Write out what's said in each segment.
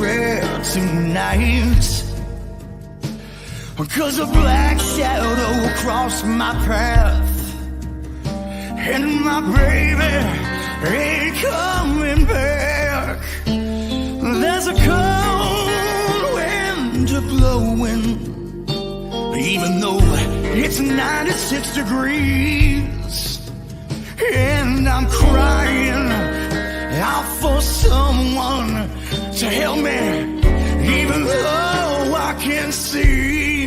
afraid tonight, 'cause a black shadow crossed my path, and my baby ain't coming back. There's a cold wind blowing, even though it's 96 degrees, and I'm crying out for someone to help me, even though I can see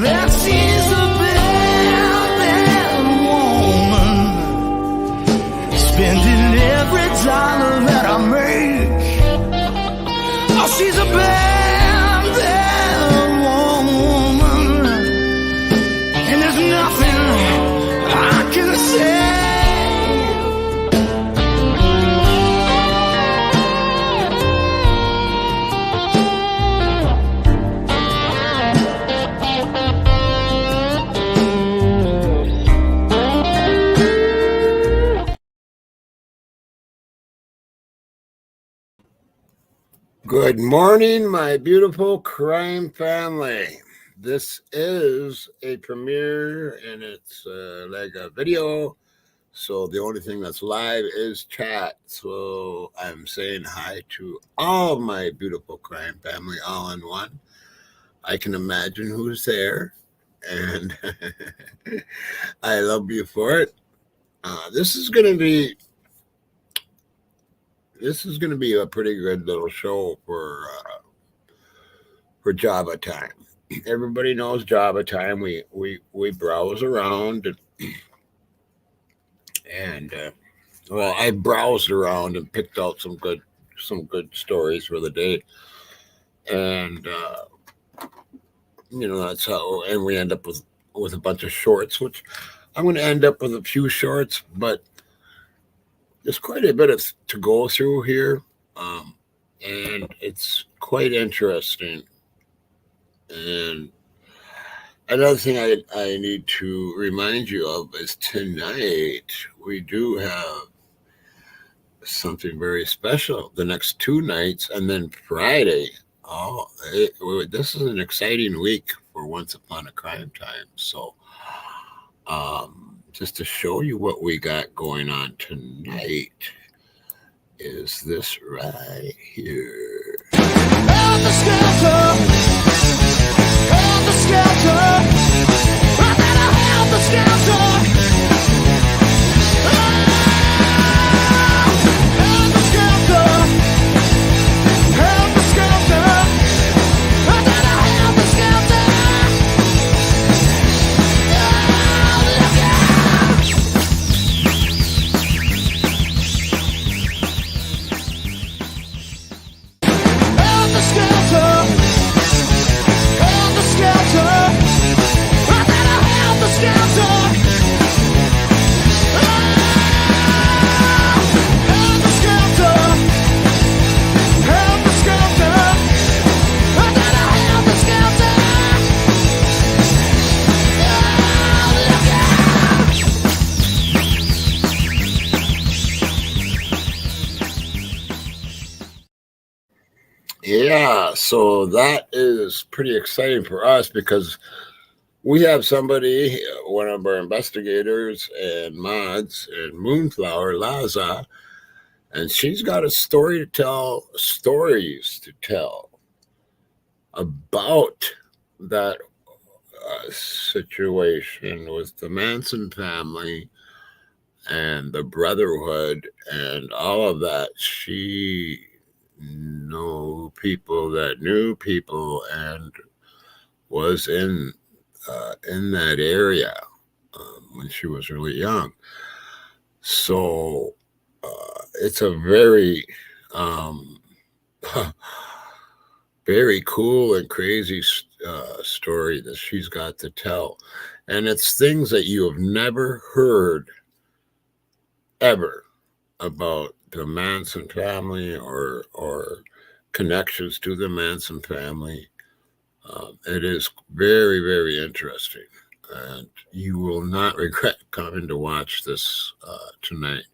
that she's a bad, bad woman, spending every dollar that I make. Oh, she's a bad, bad woman, and there's nothing I can say. Good morning, my beautiful crime family. This is a premiere and it's like a video. So the only thing that's live is chat. So I'm saying hi to all my beautiful crime family all in one. I can imagine who's there. And I love you for it. This is going to be a pretty good little show for Java time. Everybody knows Java time. We browse around and well, I browsed around and picked out some good stories for the day, and that's how. And we end up with a bunch of shorts, which I'm going to end up with a few shorts, but there's quite a bit to go through here, and it's quite interesting. And another thing I need to remind you of is tonight we do have something very special. The next 2 nights, and then Friday. This is an exciting week for Once Upon a Crime Time. So, just to show you what we got going on tonight is this right here. Helter Skelter, Helter Skelter, I gotta Helter Skelter. Helter Skelter, Helter Skelter, I gotta Helter Skelter. Yeah, so that is pretty exciting for us because we have somebody, one of our investigators and mods, and Moonflower Laza, and she's got stories to tell about that situation with the Manson family and the Brotherhood and all of that. She knew people that knew people and was in that area when she was really young. So it's a very very cool and crazy story that she's got to tell, and it's things that you have never heard ever about the Manson family or connections to the Manson family. It is very, very interesting, and you will not regret coming to watch this tonight.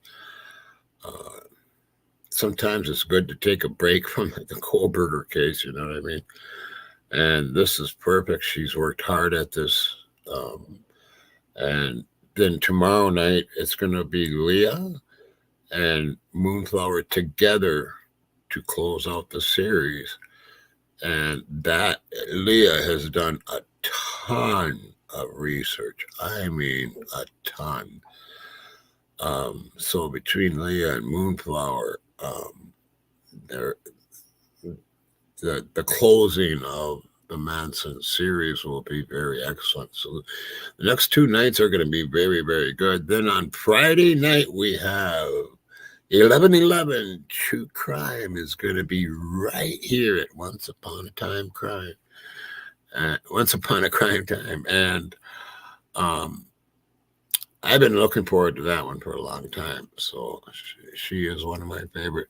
sometimes it's good to take a break from the Kohlberger case. You know what I mean? And this is perfect. She's worked hard at this. And then tomorrow night, it's going to be Leah and Moonflower together to close out the series. And that Leah has done a ton of research. I mean, a ton. So between Leah and Moonflower, they're the closing of the Manson series will be very excellent. So the next 2 nights are going to be very, very good. Then on Friday night, we have 11:11 True Crime is going to be right here at Once Upon a Time Crime. Once Upon a Crime Time. And I've been looking forward to that one for a long time. So she is one of my favorite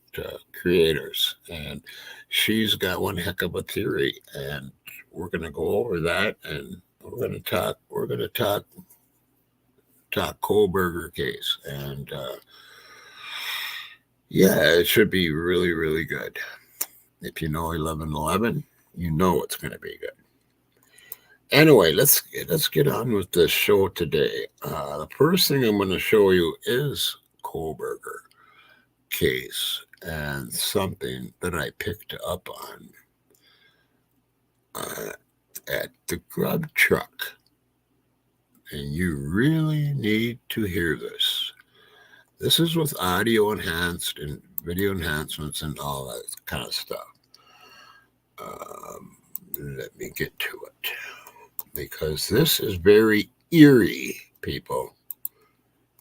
creators, and she's got one heck of a theory, and we're going to go over that, and we're going to talk Kohlberger case, and yeah, it should be really, really good. If you know 11:11, you know it's going to be good. Anyway, let's get on with the show today. The first thing I'm going to show you is Kohlberger case and something that I picked up on at the grub truck. And you really need to hear this. This is with audio enhanced and video enhancements and all that kind of stuff. Let me get to it. Because this is very eerie, people.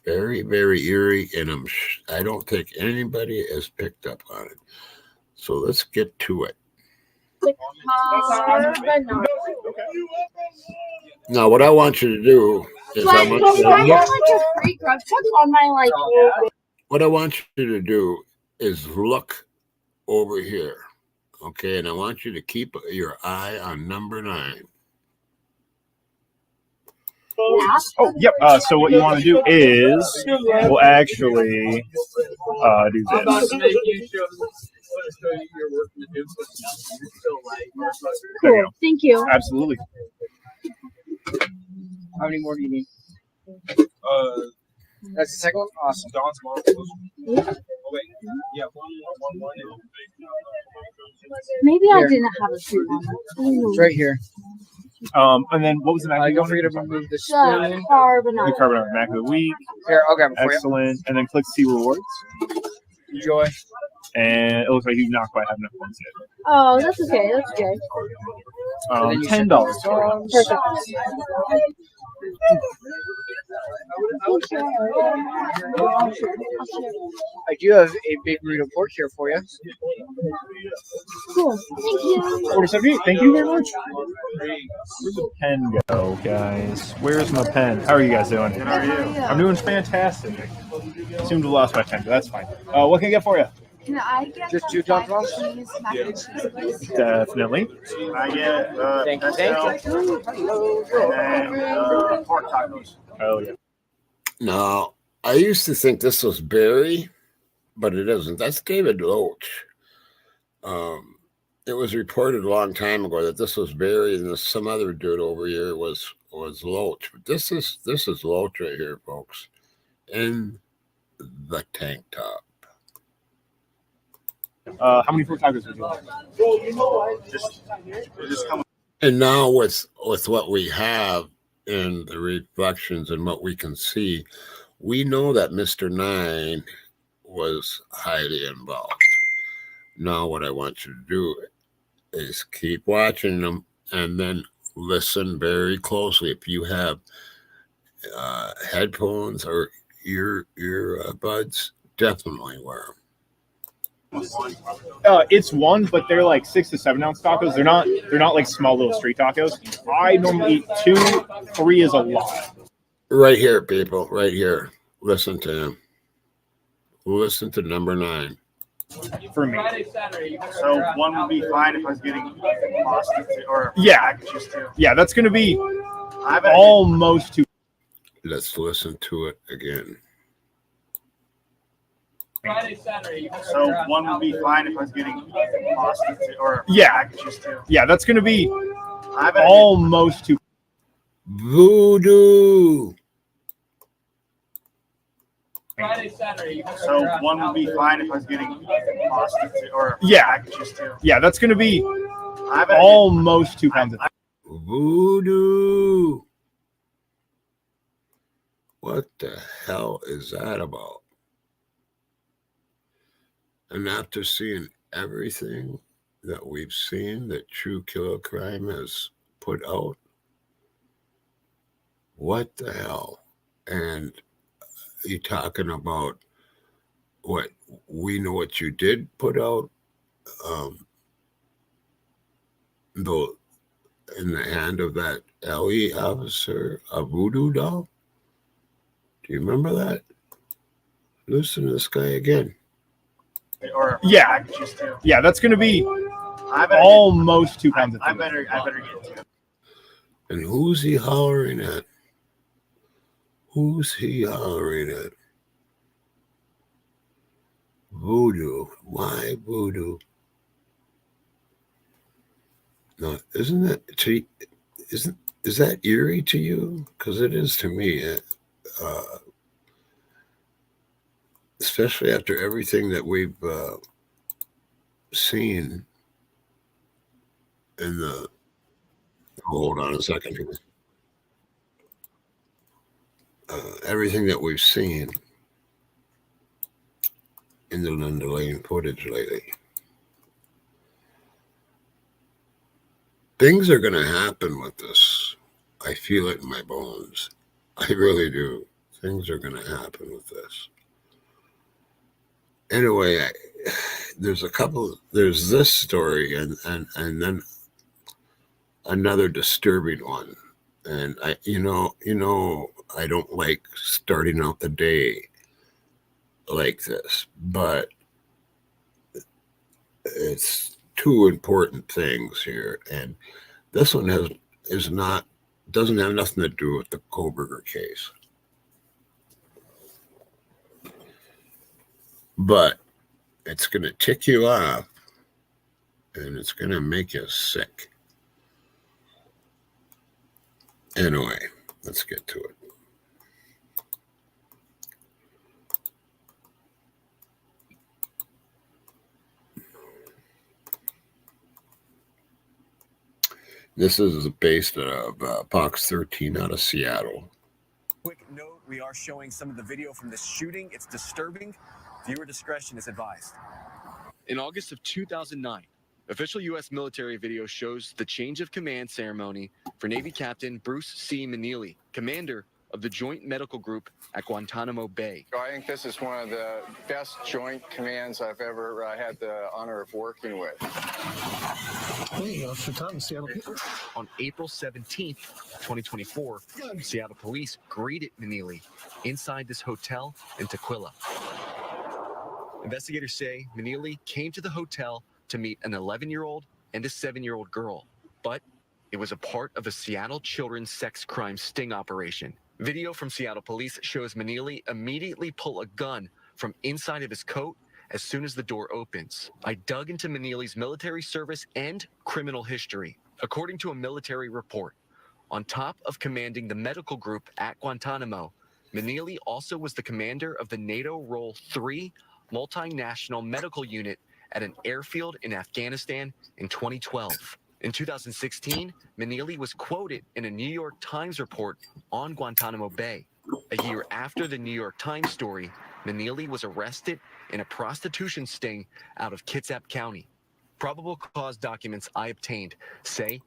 Very, very eerie, and I don't think anybody has picked up on it. So let's get to it. Now, what I want you to do is what I want you to do is look over here, okay? And I want you to keep your eye on number 9. Oh, yep. So what you want to do is we'll actually do this. There you go. Thank you. Absolutely. How many more do you need? That's the second one? Awesome. Oh, maybe I didn't have a suit on. It's right here. And then what was the mac? Don't forget to remove the The spoon. carbonara. The carbonara mac of the week. Here, I'll grab it for you. Excellent. And then click see rewards. Enjoy. And it looks like you not quite have enough points yet. Oh, that's okay. That's good. $10. Perfect. I do have a big burrito pork here for you. Cool. Thank you. $4.78. Thank you very much. Where'd the pen go, guys? Where's my pen? How are you guys doing? How are you? I'm doing fantastic. Seem to have lost my pen, but that's fine. What can I get for you? Can I get Just some 2 John Frogs? cheese, mac and cheese, please? Definitely. I get Thank you. Thank you. and pork tacos. Oh yeah. Now, I used to think this was Barry, but it isn't. That's David Loach. It was reported a long time ago that this was Barry and some other dude over here was Loach. But this is Loach right here, folks, in the tank top. How many pork tacos would you like? Just come. And now with what we have in the reflections and what we can see, we know that Mr. 9 was highly involved. Now what I want you to do is keep watching them and then listen very closely. If you have headphones or ear buds, definitely wear them. It's one, but they're like 6 to 7 ounce tacos. They're not like small little street tacos. I normally eat 2, 3 is a lot. Right here, people, right here. Listen to him. Listen to number 9. For me. So one would be fine if I was getting pasta or Yeah. Yeah, that's gonna be almost 2. Let's listen to it again. Friday, Saturday. So one would be fine if I was getting pasta too, or Yeah. packages too. Yeah, that's going to be I better almost 2. Voodoo. Friday, Saturday. So one would be fine if I was getting pasta too, or Yeah. packages too. Yeah, that's going to be I better almost 2 pounds. Voodoo. What the hell is that about? And after seeing everything that we've seen that True Killer Crime has put out, what the hell? And you talking about what we know what you did put out, though, in the hand of that LE officer, a voodoo doll. Do you remember that? Listen to this guy again. or Yeah. packages too. Yeah, that's going to be I better almost 2 pounds. I better get two. And who's he hollering at? Who's he hollering at? Voodoo. Why voodoo? No, isn't that is that eerie to you? Because it is to me. Especially after everything that we've seen in the. Hold on a second. Everything that we've seen in the Linda Lane footage lately. Things are going to happen with this. I feel it in my bones. I really do. Things are going to happen with this. Anyway, there's this story and then another disturbing one. And I don't like starting out the day like this, but it's two important things here, and this one doesn't have nothing to do with the Koberger case, but it's going to tick you off, and it's going to make you sick. Anyway, let's get to it. This is based out of Box 13 out of Seattle. Quick note, we are showing some of the video from this shooting. It's disturbing. Viewer discretion is advised. In August of 2009, official U.S. military video shows the change of command ceremony for Navy Captain Bruce C. Meneely, commander of the Joint Medical Group at Guantanamo Bay. I think this is one of the best joint commands I've ever had the honor of working with. Hey, Officer Thomas, Seattle. On April 17th, 2024, Seattle police greeted Meneely inside this hotel in Tequila. Investigators say Meneely came to the hotel to meet an 11-year-old and a 7-year-old girl, but it was a part of a Seattle children's sex crime sting operation. Video from Seattle police shows Meneely immediately pull a gun from inside of his coat as soon as the door opens. I dug into Meneely's military service and criminal history. According to a military report, on top of commanding the medical group at Guantanamo, Meneely also was the commander of the NATO Role 3 multinational medical unit at an airfield in Afghanistan in 2012. In 2016, Meneely was quoted in a New York Times report on Guantanamo Bay. A year after the New York Times story, Meneely was arrested in a prostitution sting out of Kitsap County. Probable cause documents I obtained say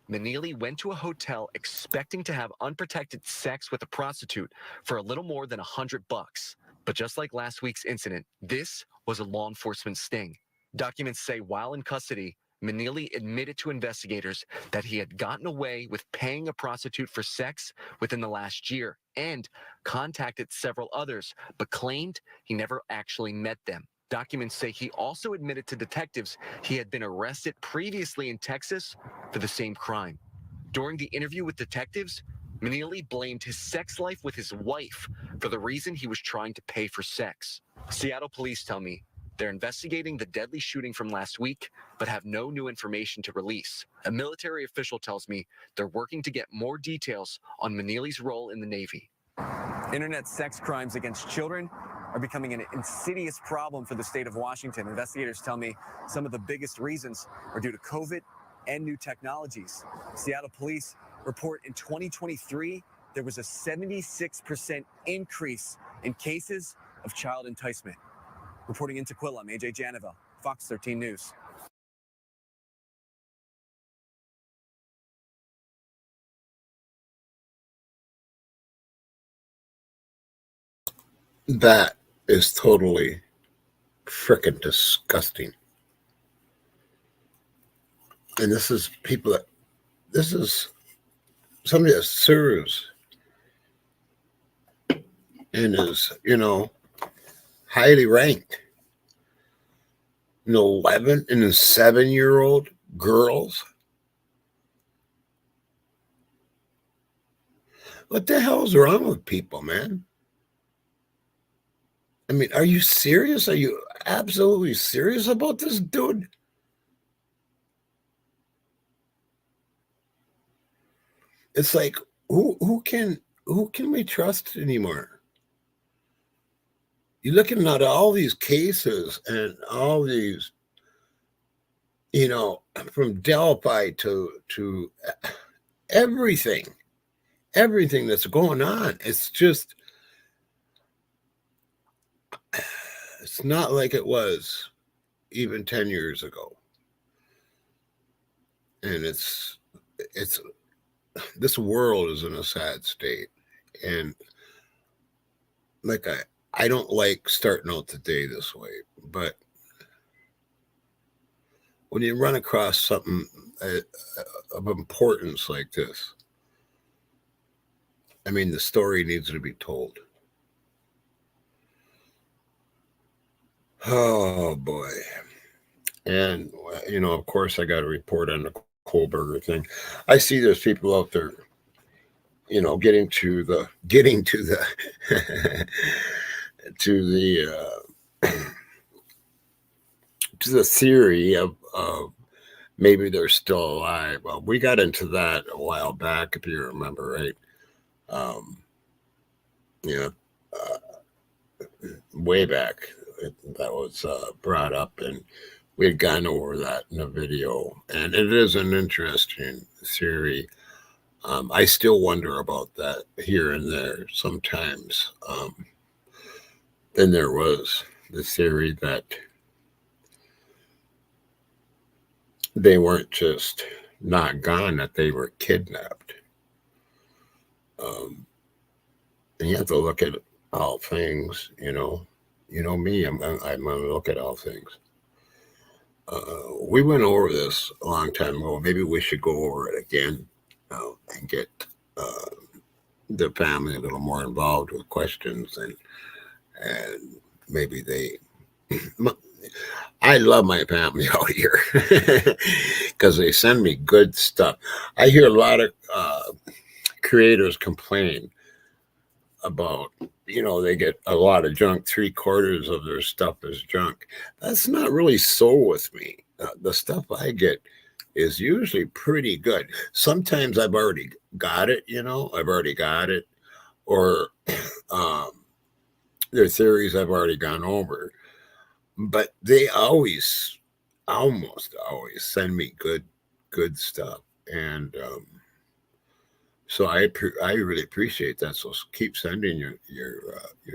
Meneely went to a hotel expecting to have unprotected sex with a prostitute for a little more than $100. But just like last week's incident, this was a law enforcement sting. Documents say while in custody, Meneely admitted to investigators that he had gotten away with paying a prostitute for sex within the last year and contacted several others, but claimed he never actually met them. Documents say he also admitted to detectives he had been arrested previously in Texas for the same crime. During the interview with detectives, Meneely blamed his sex life with his wife for the reason he was trying to pay for sex. Seattle police tell me they're investigating the deadly shooting from last week, but have no new information to release. A military official tells me they're working to get more details on Manili's role in the Navy. Internet sex crimes against children are becoming an insidious problem for the state of Washington. Investigators tell me some of the biggest reasons are due to COVID and new technologies. Seattle police report in 2023, there was a 76% increase in cases of child enticement. Reporting in Tequila, I'm AJ Janovel, Fox 13 News. That is totally freaking disgusting. And this is people that, this is somebody that serves and is, highly ranked. 11 and 7-year-old girls. What the hell's wrong with people, man? I mean, are you serious? Are you absolutely serious about this dude? It's like, who can we trust anymore? You're looking at all these cases and all these, from Delphi to everything that's going on. It's just, it's not like it was even 10 years ago. And it's this world is in a sad state. And like, I don't like starting out the day this way, but when you run across something of importance like this, I mean, the story needs to be told. Oh boy. And of course I got to report on the Kohlberger thing. I see there's people out there, getting to the to the theory of maybe they're still alive. Well, we got into that a while back, if you remember, right? Way back, that was brought up, and we had gone over that in a video, and it is an interesting theory. I still wonder about that here and there sometimes. Then there was the theory that they weren't just not gone, that they were kidnapped. And you have to look at all things, me, I'm going to look at all things. We went over this a long time ago. Maybe we should go over it again and get the family a little more involved with questions, and maybe I love my family out here because they send me good stuff. I hear a lot of creators complain about, they get a lot of junk. 3/4 of their stuff is junk. That's not really so with me. The stuff I get is usually pretty good. Sometimes I've already got it, or there are theories I've already gone over, but they almost always send me good stuff. And so I really appreciate that. So keep sending your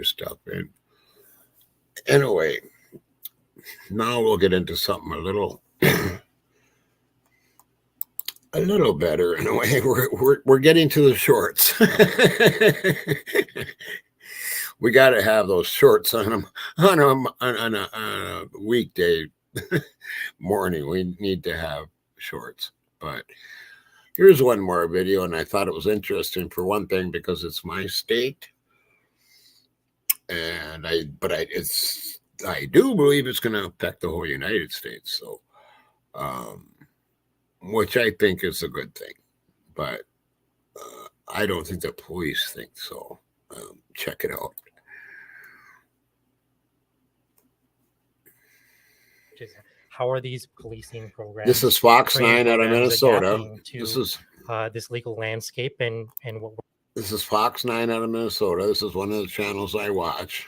stuff in. Anyway, now we'll get into something a little better in a way. We're getting to the shorts. We got to have those shorts on a weekday morning. We need to have shorts. But here's one more video, and I thought it was interesting for one thing because it's my state, and I do believe it's going to affect the whole United States. So, which I think is a good thing, but I don't think the police think so. Check it out. which is how are these policing programs? This is Fox training 9 out of programs Minnesota. adapting to This is this legal landscape and what this is Fox 9 out of Minnesota. This is one of the channels I watch.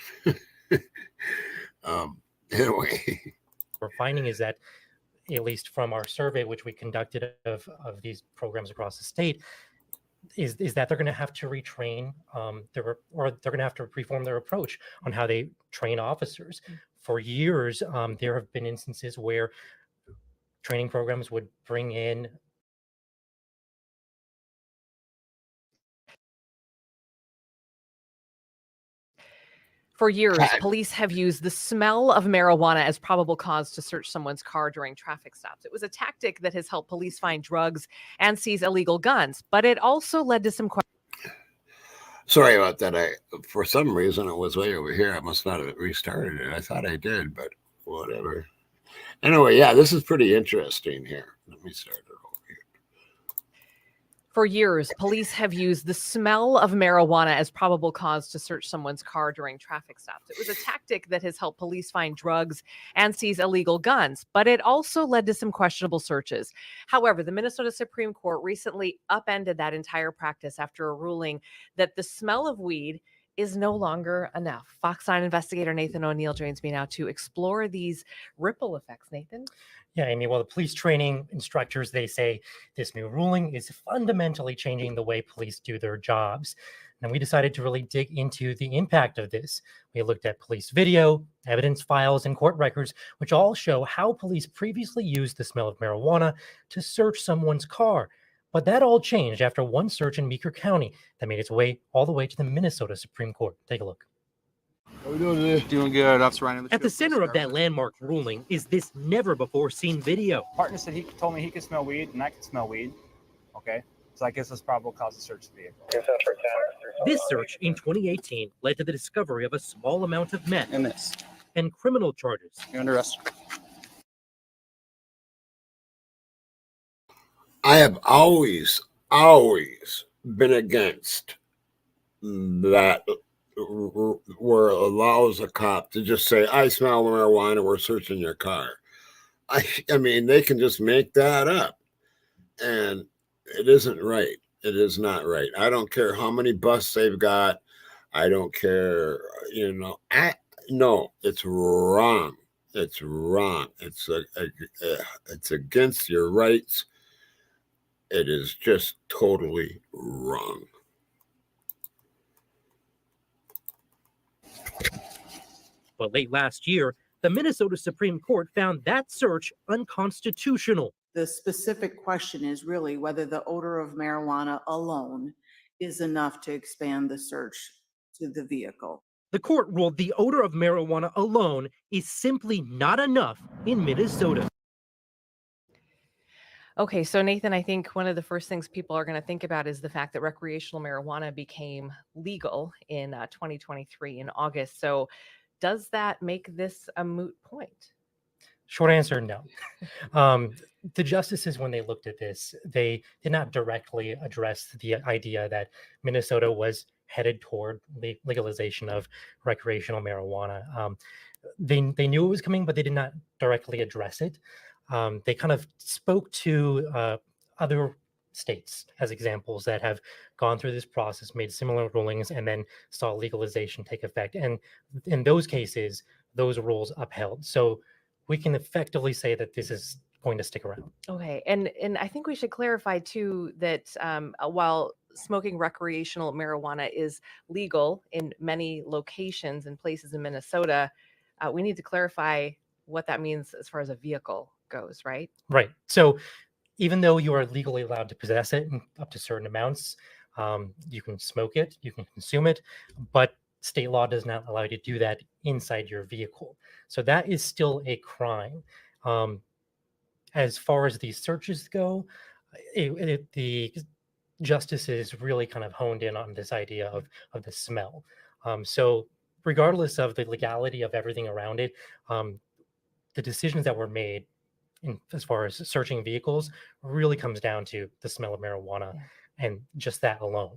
Anyway, we're finding is that, at least from our survey, which we conducted of these programs across the state, is that they're going to have to retrain or they're going to have to reform their approach on how they train officers. For years, there have been instances where training programs would bring in For years, police have used the smell of marijuana as probable cause to search someone's car during traffic stops. It was a tactic that has helped police find drugs and seize illegal guns, but it also led to some questions. Sorry about that. For some reason, it was way over here. I must not have restarted it. I thought I did, but whatever. Anyway, yeah, this is pretty interesting here. Let me start it over here. For years, police have used the smell of marijuana as probable cause to search someone's car during traffic stops. It was a tactic that has helped police find drugs and seize illegal guns, but it also led to some questionable searches. However, the Minnesota Supreme Court recently upended that entire practice after a ruling that the smell of weed is no longer enough. Fox 9 investigator Nathan O'Neill joins me now to explore these ripple effects. Nathan? Yeah, Amy, well, the police training instructors, they say this new ruling is fundamentally changing the way police do their jobs. And we decided to really dig into the impact of this. We looked at police video, evidence files, and court records, which all show how police previously used the smell of marijuana to search someone's car. But that all changed after one search in Meeker County that made its way all the way to the Minnesota Supreme Court. Take a look. How we doing today? Doing good. Officer Ryan. At the center of that landmark ruling is this never-before-seen video. Partner said he told me he could smell weed and I could smell weed. Okay, so I guess that's probable cause to search the vehicle. This search in 2018 led to the discovery of a small amount of meth and criminal charges. You're under arrest. I have always been against that, where it allows a cop to just say, I smell marijuana, we're searching your car. I mean, they can just make that up. And it isn't right. It is not right. I don't care how many busts they've got. I don't care, no, it's wrong. It's wrong. It's against your rights. It is just totally wrong. But late last year, the Minnesota Supreme Court found that search unconstitutional. The specific question is really whether the odor of marijuana alone is enough to expand the search to the vehicle. The court ruled the odor of marijuana alone is simply not enough in Minnesota. Okay, so Nathan, I think one of the first things people are going to think about is the fact that recreational marijuana became legal in 2023 in August. So does that make this a moot point? Short answer, no. The justices, when they looked at this, they did not directly address the idea that Minnesota was headed toward legalization of recreational marijuana. They knew it was coming, but they did not directly address it. They kind of spoke to other states as examples that have gone through this process, made similar rulings, and then saw legalization take effect. And in those cases, those rules upheld. So we can effectively say that this is going to stick around. Okay, and I think we should clarify too that while smoking recreational marijuana is legal in many locations and places in Minnesota, we need to clarify what that means as far as a vehicle goes, right? Right. So even though you are legally allowed to possess it in up to certain amounts, you can smoke it, you can consume it, but state law does not allow you to do that inside your vehicle. So that is still a crime. As far as these searches go, the justices really kind of honed in on this idea of the smell. So regardless of the legality of everything around it, the decisions that were made as far as searching vehicles really comes down to the smell of marijuana and just that alone.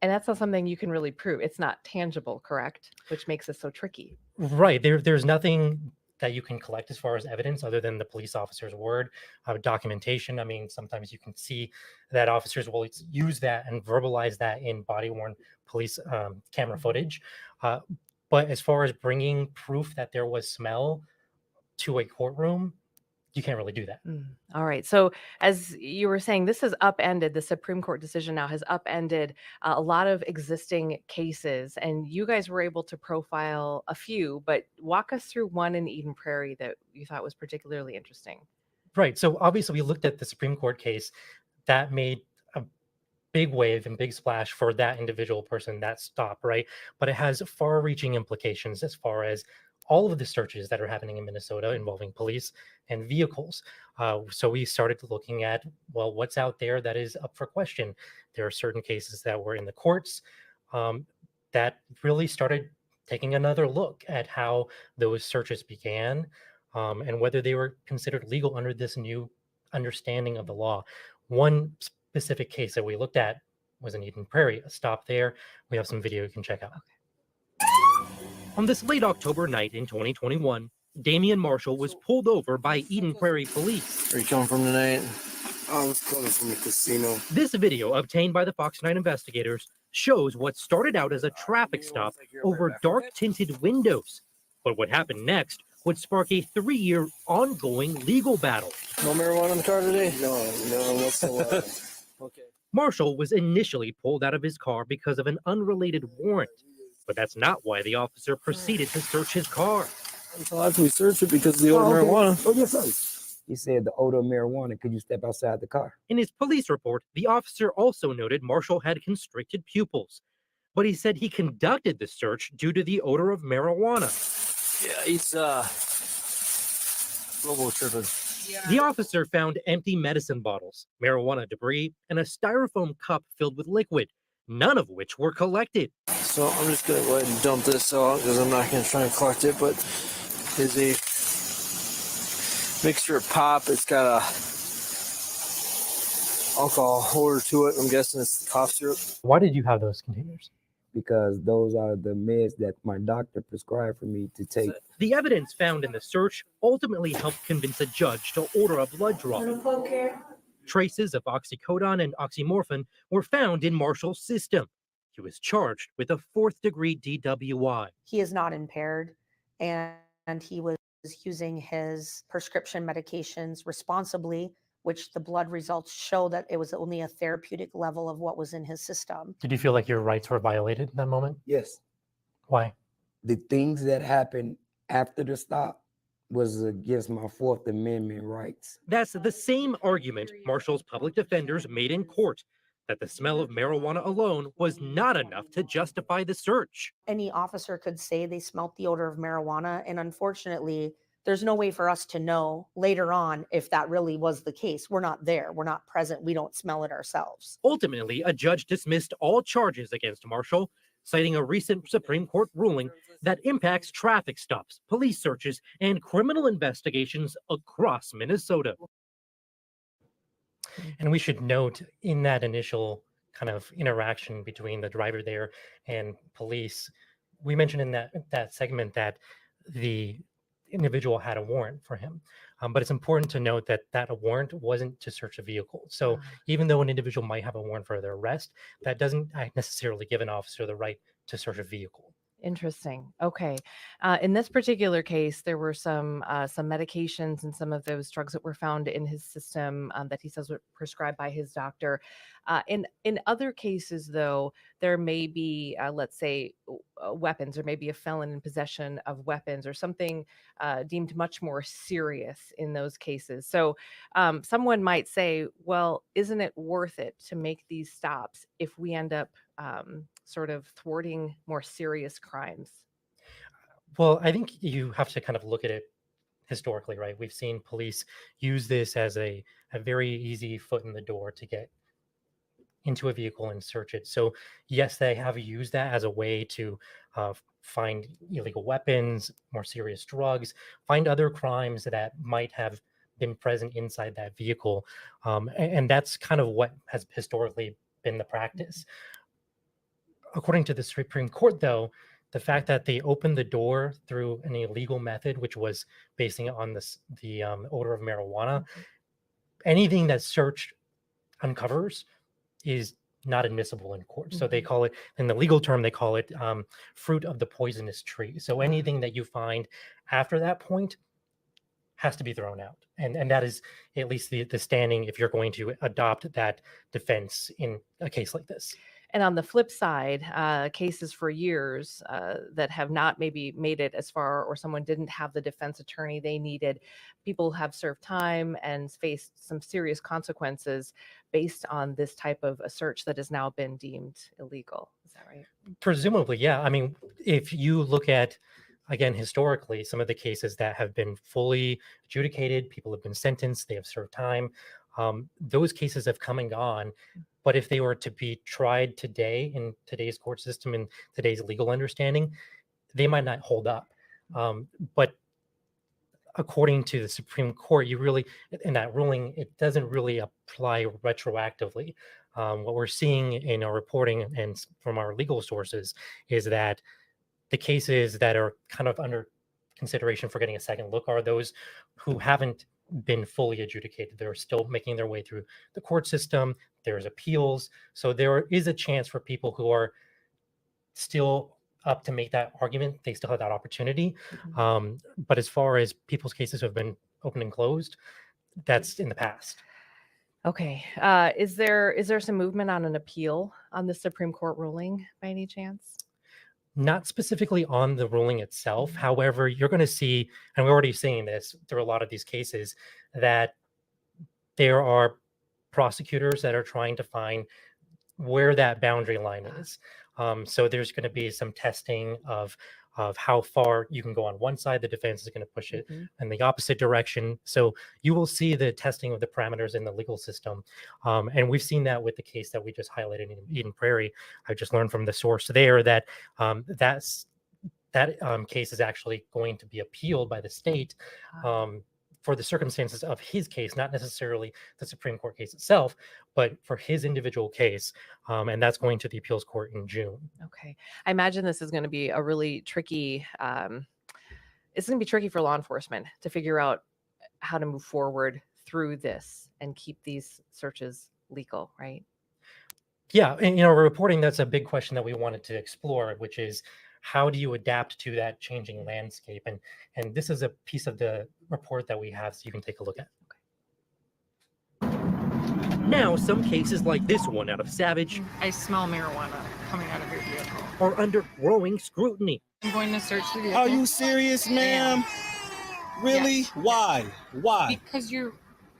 And that's not something you can really prove. It's not tangible, correct? Which makes it so tricky. Right. There's nothing that you can collect as far as evidence other than the police officer's word, documentation. I mean, sometimes you can see that officers will use that and verbalize that in body-worn police camera footage. But as far as bringing proof that there was smell to a courtroom, you can't really do that. All right. So, as you were saying, this has upended the Supreme Court decision now has upended a lot of existing cases, and you guys were able to profile a few, but walk us through one in Eden Prairie that you thought was particularly interesting. Right. So, obviously, we looked at the Supreme Court case that made a big wave and big splash for that individual person, that stop, right? But it has far reaching implications as far as all of the searches that are happening in Minnesota involving police and vehicles. So we started looking at, well, what's out there that is up for question. There are certain cases that were in the courts that really started taking another look at how those searches began and whether they were considered legal under this new understanding of the law. One specific case that we looked at was in Eden Prairie. A stop there. We have some video you can check out. On this late October night in 2021, Damian Marshall was pulled over by Eden Prairie police. Where you coming from tonight? I was coming from the casino. This video, obtained by the Fox 9 investigators, shows what started out as a traffic stop over dark-tinted windows. But what happened next would spark a 3-year ongoing legal battle. No marijuana in the car today? No whatsoever. Okay. Marshall was initially pulled out of his car because of an unrelated warrant. But that's not why the officer proceeded to search his car. Until after we searched it because of the odor of marijuana. Oh, yes, sir. He said the odor of marijuana. Could you step outside the car? In his police report, the officer also noted Marshall had constricted pupils. But he said he conducted the search due to the odor of marijuana. Yeah, he's robo tripping. The officer found empty medicine bottles, marijuana debris, and a styrofoam cup filled with liquid, none of which were collected. So I'm just going to go ahead and dump this out because I'm not going to try and collect it, but there's a mixture of pop. It's got a alcohol odor to it. I'm guessing it's cough syrup. Why did you have those containers? Because those are the meds that my doctor prescribed for me to take. The evidence found in the search ultimately helped convince a judge to order a blood draw. Traces of oxycodone and oxymorphone were found in Marshall's system. He was charged with a 4th-degree DWI. He is not impaired, and he was using his prescription medications responsibly, which the blood results show that it was only a therapeutic level of what was in his system. Did you feel like your rights were violated in that moment? Yes. Why? The things that happened after the stop was against my 4th Amendment rights. That's the same argument Marshall's public defenders made in court, that the smell of marijuana alone was not enough to justify the search. Any officer could say they smelt the odor of marijuana, and unfortunately, there's no way for us to know later on if that really was the case. We're not there. We're not present. We don't smell it ourselves. Ultimately, a judge dismissed all charges against Marshall, citing a recent Supreme Court ruling that impacts traffic stops, police searches, and criminal investigations across Minnesota. And we should note in that initial kind of interaction between the driver there and police, we mentioned in that segment that the individual had a warrant for him. But it's important to note that that warrant wasn't to search a vehicle. So even though an individual might have a warrant for their arrest, that doesn't necessarily give an officer the right to search a vehicle. Interesting. Okay. In this particular case, there were some medications and some of those drugs that were found in his system that he says were prescribed by his doctor. In other cases, though, there may be, let's say, weapons, or maybe a felon in possession of weapons, or something deemed much more serious in those cases. So someone might say, well, isn't it worth it to make these stops if we end up sort of thwarting more serious crimes? Well, I think you have to kind of look at it historically, right? We've seen police use this as a very easy foot in the door to get into a vehicle and search it. So yes, they have used that as a way to find illegal weapons, more serious drugs, find other crimes that might have been present inside that vehicle. And that's kind of what has historically been the practice. According to the Supreme Court, though, the fact that they opened the door through an illegal method, which was basing it on the odor of marijuana, anything that search uncovers is not admissible in court. So they call it, in the legal term, they call it fruit of the poisonous tree. So anything that you find after that point has to be thrown out. And that is at least the standing if you're going to adopt that defense in a case like this. And on the flip side, cases for years that have not maybe made it as far, or someone didn't have the defense attorney they needed, people have served time and faced some serious consequences based on this type of a search that has now been deemed illegal. Is that right? Presumably, yeah. I mean, if you look at, again, historically, some of the cases that have been fully adjudicated, people have been sentenced, they have served time, those cases have come and gone. But if they were to be tried today in today's court system and today's legal understanding, they might not hold up. But according to the Supreme Court, you really, in that ruling, it doesn't really apply retroactively. What we're seeing in our reporting and from our legal sources is that the cases that are kind of under consideration for getting a second look are those who haven't been fully adjudicated. They're still making their way through the court system. There's appeals. So there is a chance for people who are still up to make that argument. They still have that opportunity. But as far as people's cases who have been open and closed, that's in the past. Okay. Is there some movement on an appeal on the Supreme Court ruling by any chance? Not specifically on the ruling itself. However, you're going to see, and we're already seeing this through a lot of these cases, that there are prosecutors that are trying to find where that boundary line is. So there's going to be some testing of how far you can go on one side. The defense is going to push it in the opposite direction. So you will see the testing of the parameters in the legal system. And we've seen that with the case that we just highlighted in Eden Prairie. I just learned from the source there that that case is actually going to be appealed by the state for the circumstances of his case, not necessarily the Supreme Court case itself, but for his individual case. And that's going to the appeals court in June. Okay. I imagine this is going to be a really tricky, it's going to be tricky for law enforcement to figure out how to move forward through this and keep these searches legal, right? Yeah. And, we're reporting that's a big question that we wanted to explore, which is, how do you adapt to that changing landscape? And this is a piece of the report that we have, so you can take a look at. Now, some cases like this one out of Savage I smell marijuana coming out of your vehicle. are under growing scrutiny. I'm going to search the vehicle. Are you serious, ma'am? Really? Yes. Why? Why? Because your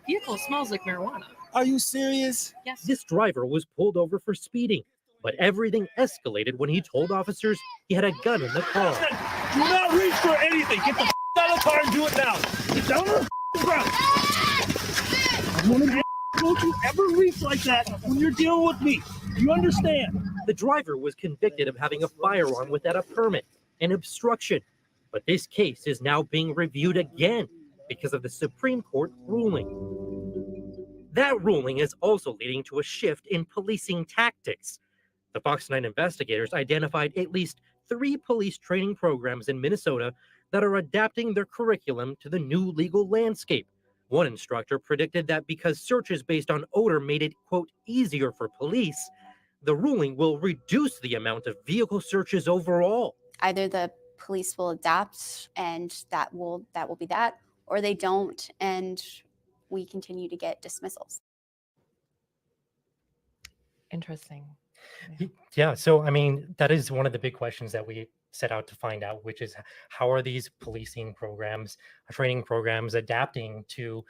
vehicle smells like marijuana. Are you serious? Yes. This driver was pulled over for speeding, but everything escalated when he told officers he had a gun in the car. Do not reach for anything. Get the out of the car and do it now. Get down on the ground. Don't you ever reach like that when you're dealing with me. You understand? The driver was convicted of having a firearm without a permit and obstruction, but this case is now being reviewed again because of the Supreme Court ruling. That ruling is also leading to a shift in policing tactics. The Fox 9 investigators identified at least 3 police training programs in Minnesota that are adapting their curriculum to the new legal landscape. One instructor predicted that because searches based on odor made it, quote, easier for police, the ruling will reduce the amount of vehicle searches overall. Either the police will adapt and that will be that, or they don't and we continue to get dismissals. Interesting. Yeah. So, I mean, that is one of the big questions that we set out to find out, which is how are these policing programs, training programs adapting to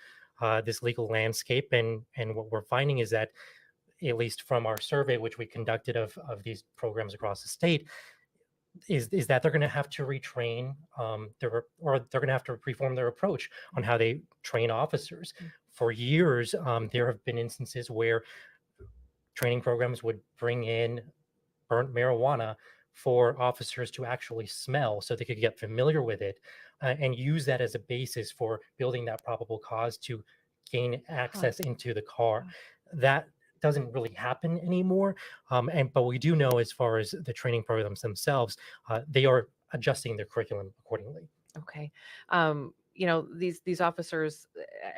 this legal landscape? And what we're finding is that, at least from our survey, which we conducted of these programs across the state, is that they're going to have to retrain or they're going to have to reform their approach on how they train officers. For years, there have been instances where training programs would bring in burnt marijuana for officers to actually smell so they could get familiar with it and use that as a basis for building that probable cause to gain access into the car. That doesn't really happen anymore. But we do know, as far as the training programs themselves, they are adjusting their curriculum accordingly. Okay. These officers,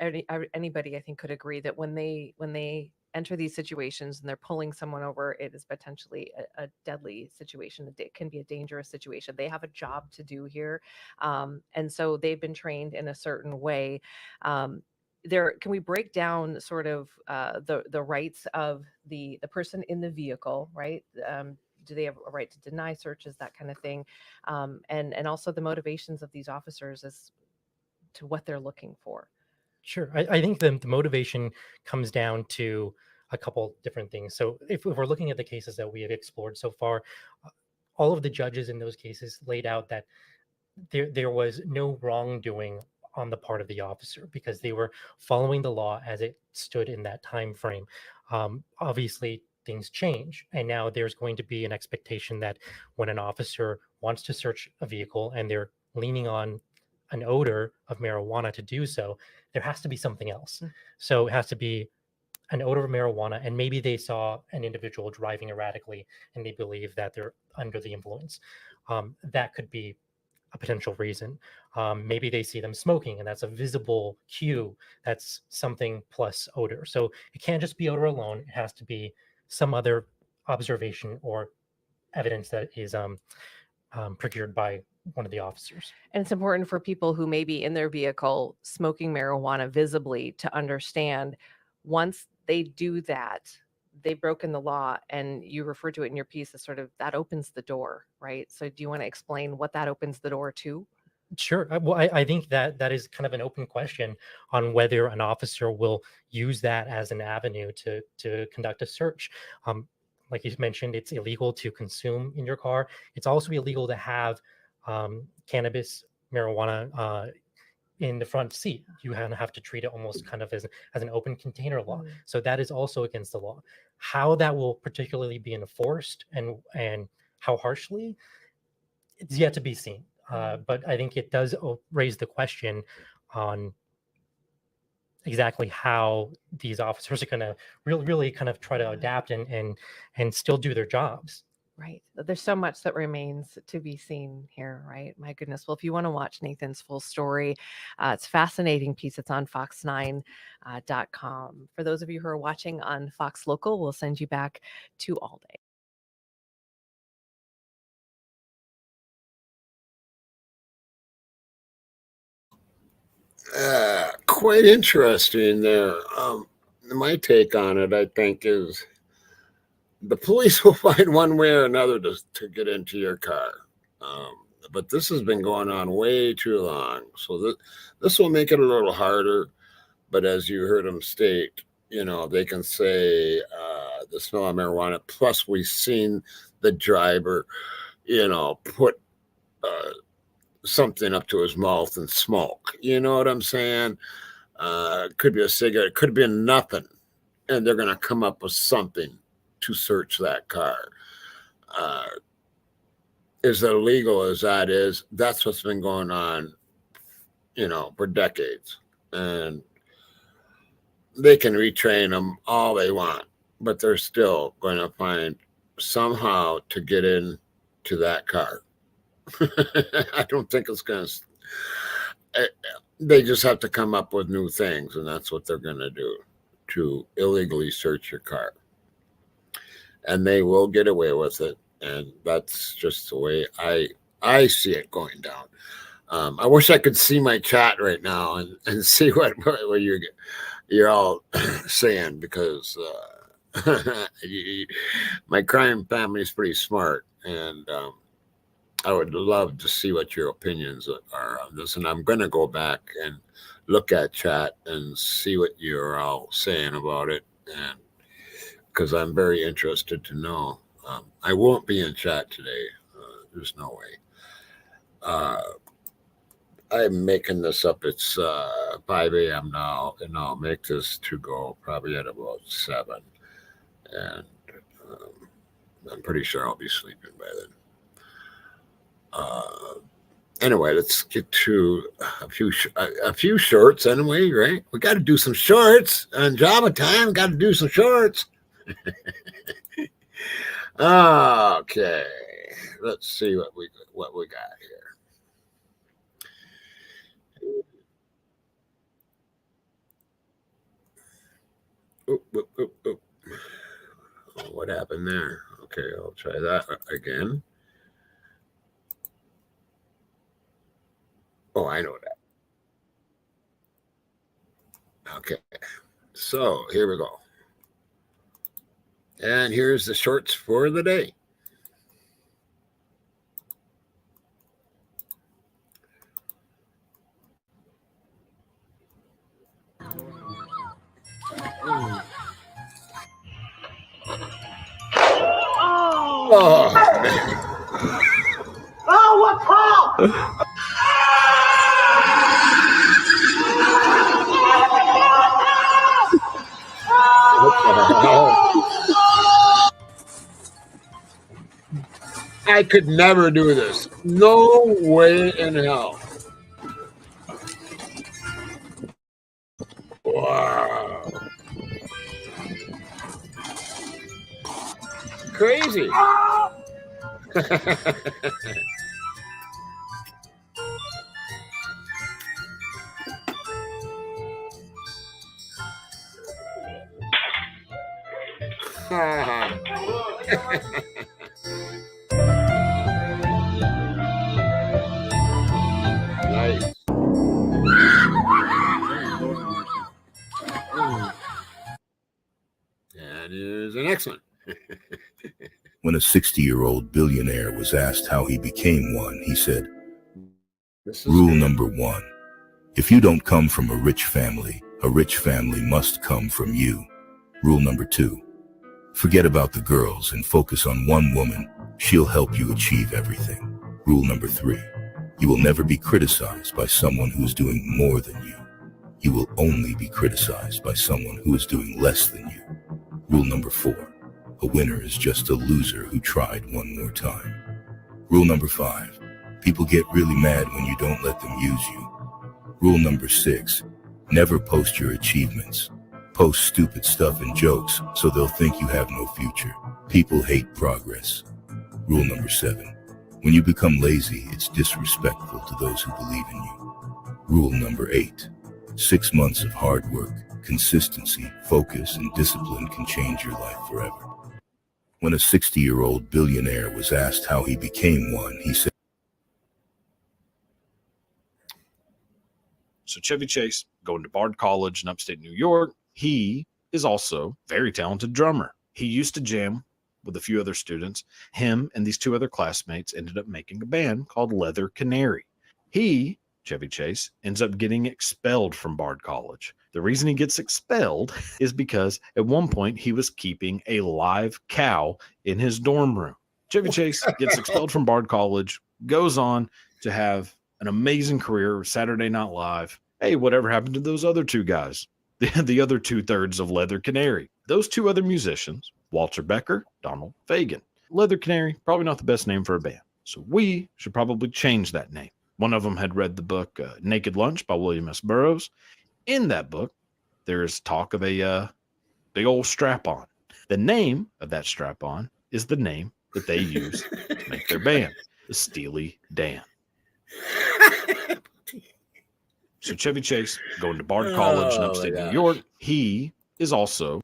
anybody I think could agree that when they enter these situations and they're pulling someone over, it is potentially a deadly situation. It can be a dangerous situation. They have a job to do here, and so they've been trained in a certain way. Can we break down sort of the rights of the person in the vehicle, right? Do they have a right to deny searches, that kind of thing, and also the motivations of these officers as to what they're looking for? Sure. I think the motivation comes down to a couple different things. So if we're looking at the cases that we have explored so far, all of the judges in those cases laid out that there was no wrongdoing on the part of the officer because they were following the law as it stood in that time frame. Obviously, things change, and now there's going to be an expectation that when an officer wants to search a vehicle and they're leaning on an odor of marijuana to do so, there has to be something else. So it has to be an odor of marijuana, and maybe they saw an individual driving erratically and they believe that they're under the influence. That could be a potential reason. Maybe they see them smoking, and that's a visible cue. That's something plus odor. So it can't just be odor alone. It has to be some other observation or evidence that is procured by one of the officers. And it's important for people who may be in their vehicle smoking marijuana visibly to understand once they do that, they've broken the law. And you refer to it in your piece as sort of that opens the door, right? So do you want to explain what that opens the door to? Sure. Well, I think that is kind of an open question on whether an officer will use that as an avenue to conduct a search. Like you mentioned, it's illegal to consume in your car. It's also illegal to have cannabis, marijuana in the front seat. You have to treat it almost kind of as an open container law. So that is also against the law. How that will particularly be enforced and how harshly, it's yet to be seen. But I think it does raise the question on exactly how these officers are going to really kind of try to adapt and still do their jobs. Right. There's so much that remains to be seen here, right? My goodness. Well, if you want to watch Nathan's full story, it's a fascinating piece. It's on fox9.com. For those of you who are watching on Fox Local, we'll send you back to All Day. Quite interesting there. My take on it, I think, is the police will find one way or another to get into your car. But this has been going on way too long. So this will make it a little harder. But as you heard them state, they can say the smell of marijuana. Plus, we've seen the driver, put something up to his mouth and smoke. You know what I'm saying? It could be a cigarette. It could be nothing. And they're going to come up with something to search that car. As illegal as that is, that's what's been going on, for decades. And they can retrain them all they want, but they're still going to find somehow to get into that car. I don't think it's going to. They just have to come up with new things, and that's what they're going to do, to illegally search your car. And they will get away with it, and that's just the way I see it going down. I wish I could see my chat right now and see what you're all saying, because my crime family is pretty smart, and I would love to see what your opinions are on this. And I'm going to go back and look at chat and see what you're all saying about it, and because I'm very interested to know. I won't be in chat today. There's no way. I'm making this up. It's 5 a.m. now, and I'll make this to go probably at about 7. And I'm pretty sure I'll be sleeping by then. Anyway, let's get to a few shorts anyway, right? We got to do some shorts on Java time. Got to do some shorts. Okay, let's see what we got here. Oop, oop, oop, oop. Oh, what happened there? Okay, I'll try that again. Oh, I know that. Okay, so here we go. And here's the shorts for the day. Oh, man. Oh, what call? I could never do this. No way in hell. Wow. Crazy. Nice. And here's the next one. When a 60-year-old billionaire was asked how he became one, he said, "Rule number 1, if you don't come from a rich family must come from you. Rule number 2, forget about the girls and focus on one woman. She'll help you achieve everything. Rule number 3, you will never be criticized by someone who is doing more than you. You will only be criticized by someone who is doing less than you. Rule number 4, a winner is just a loser who tried one more time. Rule number 5, people get really mad when you don't let them use you. Rule number 6, never post your achievements. Post stupid stuff and jokes so they'll think you have no future. People hate progress. Rule number 7, when you become lazy, it's disrespectful to those who believe in you. Rule number 8, 6 months of hard work, consistency, focus, and discipline can change your life forever. When a 60-year-old billionaire was asked how he became one, he said, So Chevy Chase, going to Bard College in upstate New York, he is also a very talented drummer. He used to jam with a few other students. Him and these 2 other classmates ended up making a band called Leather Canary. He, Chevy Chase, ends up getting expelled from Bard College. The reason he gets expelled is because at one point he was keeping a live cow in his dorm room. Chevy Chase gets expelled from Bard College, goes on to have an amazing career, Saturday Night Live. Hey, whatever happened to those other 2 guys? The other 2/3 of Leather Canary. Those 2 other musicians, Walter Becker, Donald Fagen. Leather Canary, probably not the best name for a band. So we should probably change that name. One of them had read the book Naked Lunch by William S. Burroughs. In that book, there is talk of a big old strap-on. The name of that strap-on is the name that they use to make their band, the Steely Dan. So Chevy Chase, going to Bard College in upstate New York, he is also...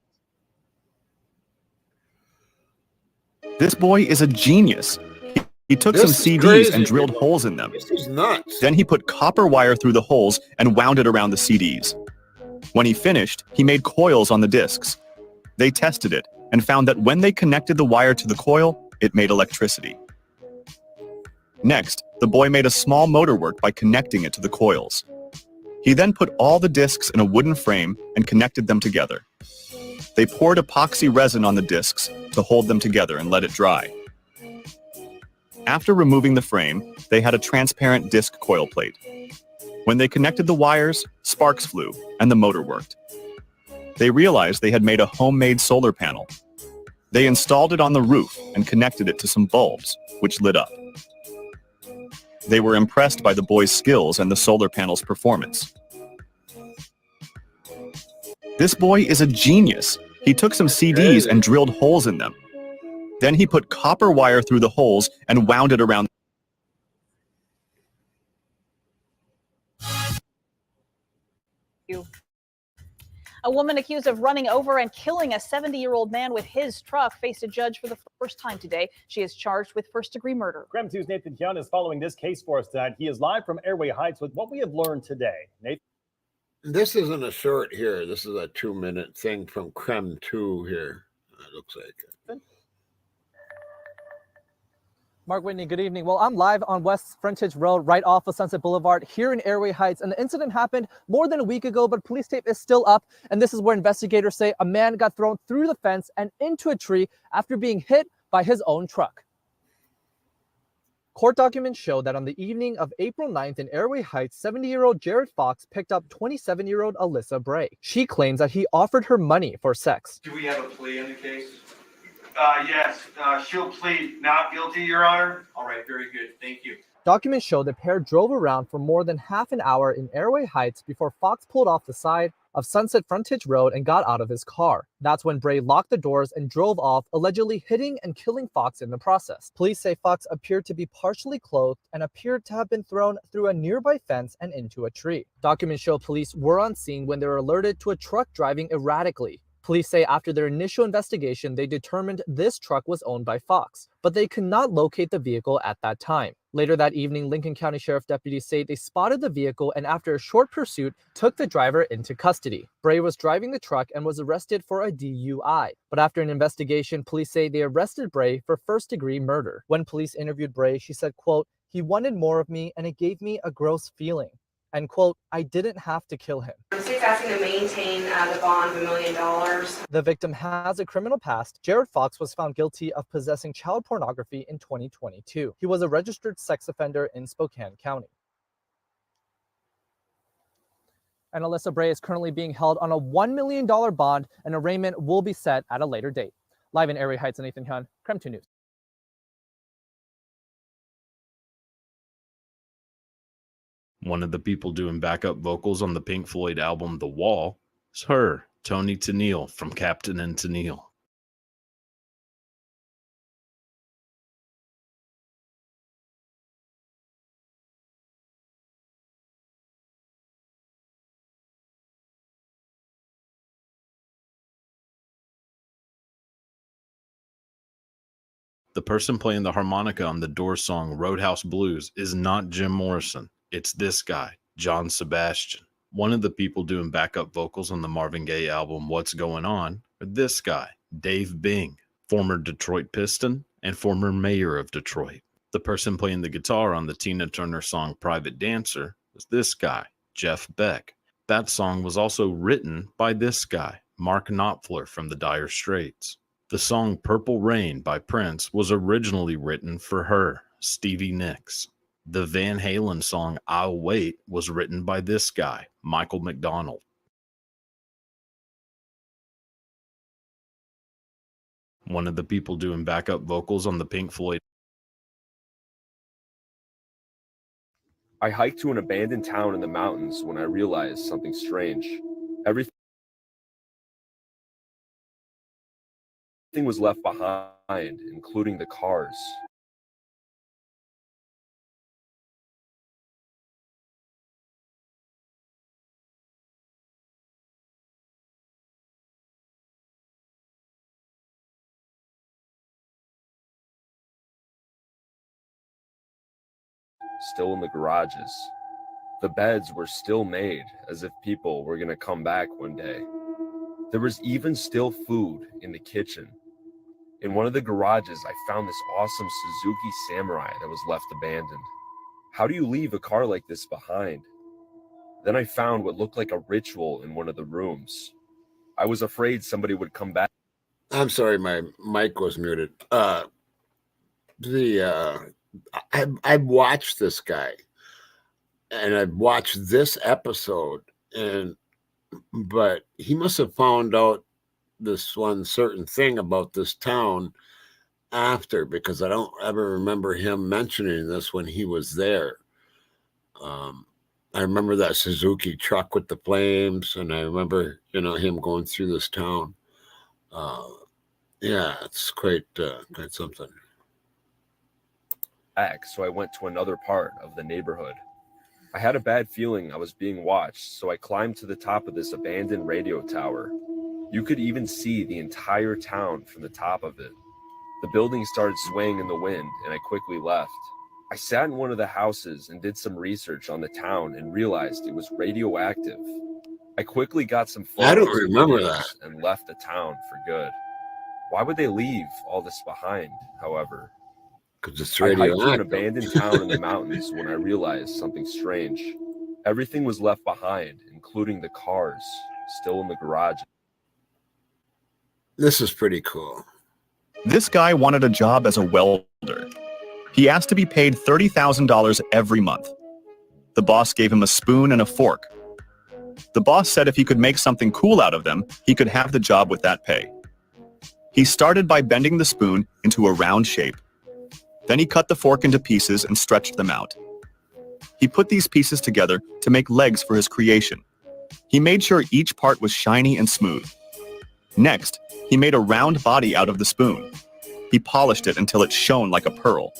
This boy is a genius. He took some CDs and drilled holes in them. This is nuts. Then he put copper wire through the holes and wound it around the CDs. When he finished, he made coils on the discs. They tested it and found that when they connected the wire to the coil, it made electricity. Next, the boy made a small motor work by connecting it to the coils. He then put all the discs in a wooden frame and connected them together. They poured epoxy resin on the discs to hold them together and let it dry. After removing the frame, they had a transparent disc coil plate. When they connected the wires, sparks flew and the motor worked. They realized they had made a homemade solar panel. They installed it on the roof and connected it to some bulbs, which lit up. They were impressed by the boy's skills and the solar panel's performance. This boy is a genius. He took some CDs and drilled holes in them. Then he put copper wire through the holes and wound it around. A woman accused of running over and killing a 70-year-old man with his truck faced a judge for the first time today. She is charged with first-degree murder. Krem 2's Nathan Hyun is following this case for us tonight. He is live from Airway Heights with what we have learned today. Nathan? This isn't a short here. This is a 2-minute thing from Krem 2 here. It looks like. Mark Whitney, good evening. Well, I'm live on West Frontage Road, right off of Sunset Boulevard here in Airway Heights. And the incident happened more than a week ago, but police tape is still up. And this is where investigators say a man got thrown through the fence and into a tree after being hit by his own truck. Court documents show that on the evening of April 9th in Airway Heights, 70-year-old Jared Fox picked up 27-year-old Alyssa Bray. She claims that he offered her money for sex. Do we have a plea in the case? Yes, she'll plead not guilty, Your Honor. All right, very good. Thank you. Documents show the pair drove around for more than half an hour in Airway Heights before Fox pulled off the side of Sunset Frontage Road and got out of his car. That's when Bray locked the doors and drove off, allegedly hitting and killing Fox in the process. Police say Fox appeared to be partially clothed and appeared to have been thrown through a nearby fence and into a tree. Documents show police were on scene when they were alerted to a truck driving erratically. Police say after their initial investigation, they determined this truck was owned by Fox, but they could not locate the vehicle at that time. Later that evening, Lincoln County Sheriff deputies say they spotted the vehicle and after a short pursuit, took the driver into custody. Bray was driving the truck and was arrested for a DUI. But after an investigation, police say they arrested Bray for first-degree murder. When police interviewed Bray, she said, quote, "He wanted more of me and it gave me a gross feeling." And quote, "I didn't have to kill him." The state's asking to maintain the bond of $1 million. The victim has a criminal past. Jared Fox was found guilty of possessing child pornography in 2022. He was a registered sex offender in Spokane County. And Alyssa Bray is currently being held on a $1 million bond, and arraignment will be set at a later date. Live in Airway Heights, Nathan Hyun, Krem 2 News. One of the people doing backup vocals on the Pink Floyd album The Wall is her, Tony Tennille from Captain and Tennille. The person playing the harmonica on the Doors song Roadhouse Blues is not Jim Morrison. It's this guy, John Sebastian. One of the people doing backup vocals on the Marvin Gaye album What's Going On are this guy, Dave Bing, former Detroit Piston and former mayor of Detroit. The person playing the guitar on the Tina Turner song Private Dancer is this guy, Jeff Beck. That song was also written by this guy, Mark Knopfler from the Dire Straits. The song Purple Rain by Prince was originally written for her, Stevie Nicks. The Van Halen song I'll Wait was written by this guy, Michael McDonald. One of the people doing backup vocals on the Pink Floyd. I hiked to an abandoned town in the mountains when I realized something strange. Everything was left behind, including the cars. Still in the garages. The beds were still made as if people were going to come back one day. There was even still food in the kitchen. In one of the garages, I found this awesome Suzuki Samurai that was left abandoned. How do you leave a car like this behind? Then I found what looked like a ritual in one of the rooms. I was afraid somebody would come back. I'm sorry, my mic was muted. I've watched this guy, and I've watched this episode, but he must have found out this one certain thing about this town after, because I don't ever remember him mentioning this when he was there. I remember that Suzuki truck with the flames, and I remember, him going through this town. Yeah, it's quite something. Back, so I went to another part of the neighborhood. I had a bad feeling I was being watched, so I climbed to the top of this abandoned radio tower. You could even see the entire town from the top of it. The building started swaying in the wind, and I quickly left. I sat in one of the houses and did some research on the town and realized it was radioactive. I quickly got some I don't photos and remember videos and left the town for good. Why would they leave all this behind, however? Because it's I hiked to an radioactive. abandoned town in the mountains when I realized something strange. Everything was left behind, including the cars, still in the garage. This is pretty cool. This guy wanted a job as a welder. He asked to be paid $30,000 every month. The boss gave him a spoon and a fork. The boss said if he could make something cool out of them, he could have the job with that pay. He started by bending the spoon into a round shape. Then he cut the fork into pieces and stretched them out. He put these pieces together to make legs for his creation. He made sure each part was shiny and smooth. Next, he made a round body out of the spoon. He polished it until it shone like a pearl.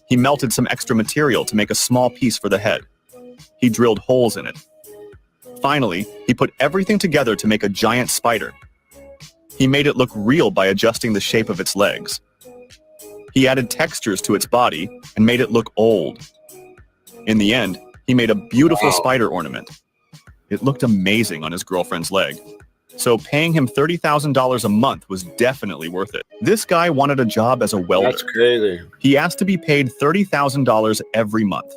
He melted some extra material to make a small piece for the head. He drilled holes in it. Finally, he put everything together to make a giant spider. He made it look real by adjusting the shape of its legs. He added textures to its body and made it look old. In the end, he made a beautiful spider ornament. It looked amazing on his girlfriend's leg. So paying him $30,000 a month was definitely worth it. This guy wanted a job as a welder. That's crazy. He asked to be paid $30,000 every month.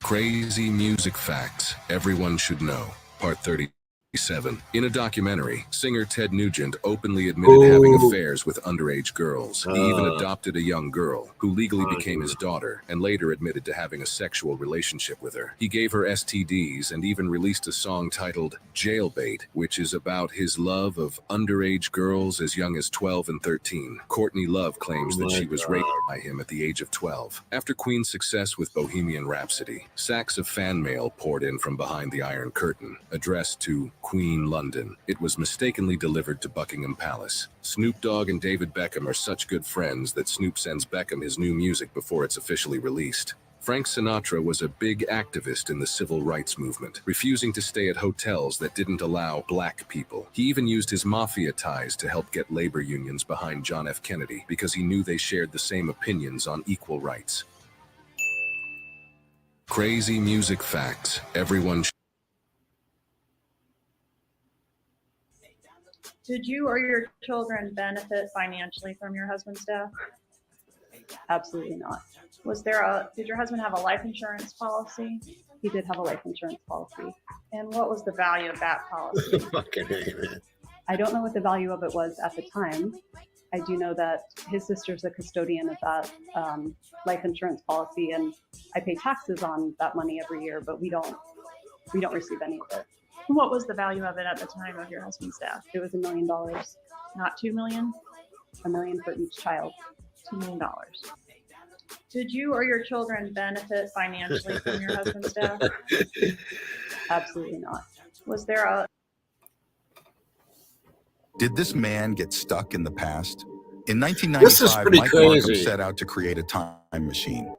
Crazy music facts everyone should know. Part 37. In a documentary, singer Ted Nugent openly admitted having affairs with underage girls. He even adopted a young girl, who legally became his daughter, and later admitted to having a sexual relationship with her. He gave her STDs and even released a song titled Jailbait, which is about his love of underage girls as young as 12 and 13. Courtney Love claims that she was raped by him at the age of 12. After Queen's success with Bohemian Rhapsody, sacks of fan mail poured in from behind the Iron Curtain, addressed to Queen London. It was mistakenly delivered to Buckingham Palace. Snoop Dogg and David Beckham are such good friends that Snoop sends Beckham his new music before it's officially released. Frank Sinatra was a big activist in the civil rights movement, refusing to stay at hotels that didn't allow black people. He even used his mafia ties to help get labor unions behind John F. Kennedy because he knew they shared the same opinions on equal rights. Crazy music facts everyone should. Did you or your children benefit financially from your husband's death? Absolutely not. Did your husband have a life insurance policy? He did have a life insurance policy. And what was the value of that policy? Fucking hate it. I don't know what the value of it was at the time. I do know that his sister's a custodian of that life insurance policy, and I pay taxes on that money every year, but we don't receive any of it. What was the value of it at the time of your husband's death? It was $1 million. Not $2 million? $1 million for each child. $2 million. Did you or your children benefit financially from your husband's death? Absolutely not. Did this man get stuck in the past? In This is 1995, pretty Mike Markham crazy. set out to create a time machine.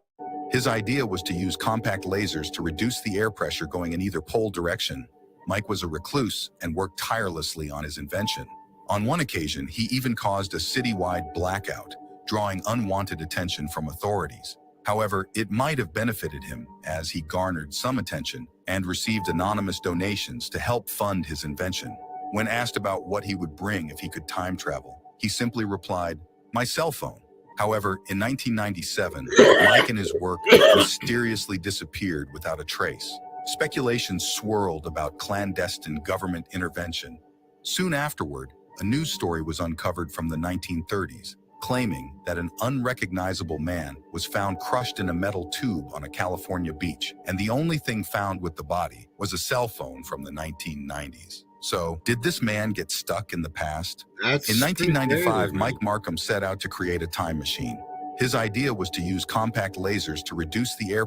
His idea was to use compact lasers to reduce the air pressure going in either pole direction. Mike was a recluse and worked tirelessly on his invention. On one occasion, he even caused a citywide blackout, drawing unwanted attention from authorities. However, it might have benefited him, as he garnered some attention and received anonymous donations to help fund his invention. When asked about what he would bring if he could time travel, he simply replied, "My cell phone." However, in 1997, Mike and his work mysteriously disappeared without a trace. Speculation swirled about clandestine government intervention. Soon afterward, a news story was uncovered from the 1930s, claiming that an unrecognizable man was found crushed in a metal tube on a California beach, and the only thing found with the body was a cell phone from the 1990s. So, did this man get stuck in the past? In 1995, Mike Markham set out to create a time machine. His idea was to use compact lasers to reduce the air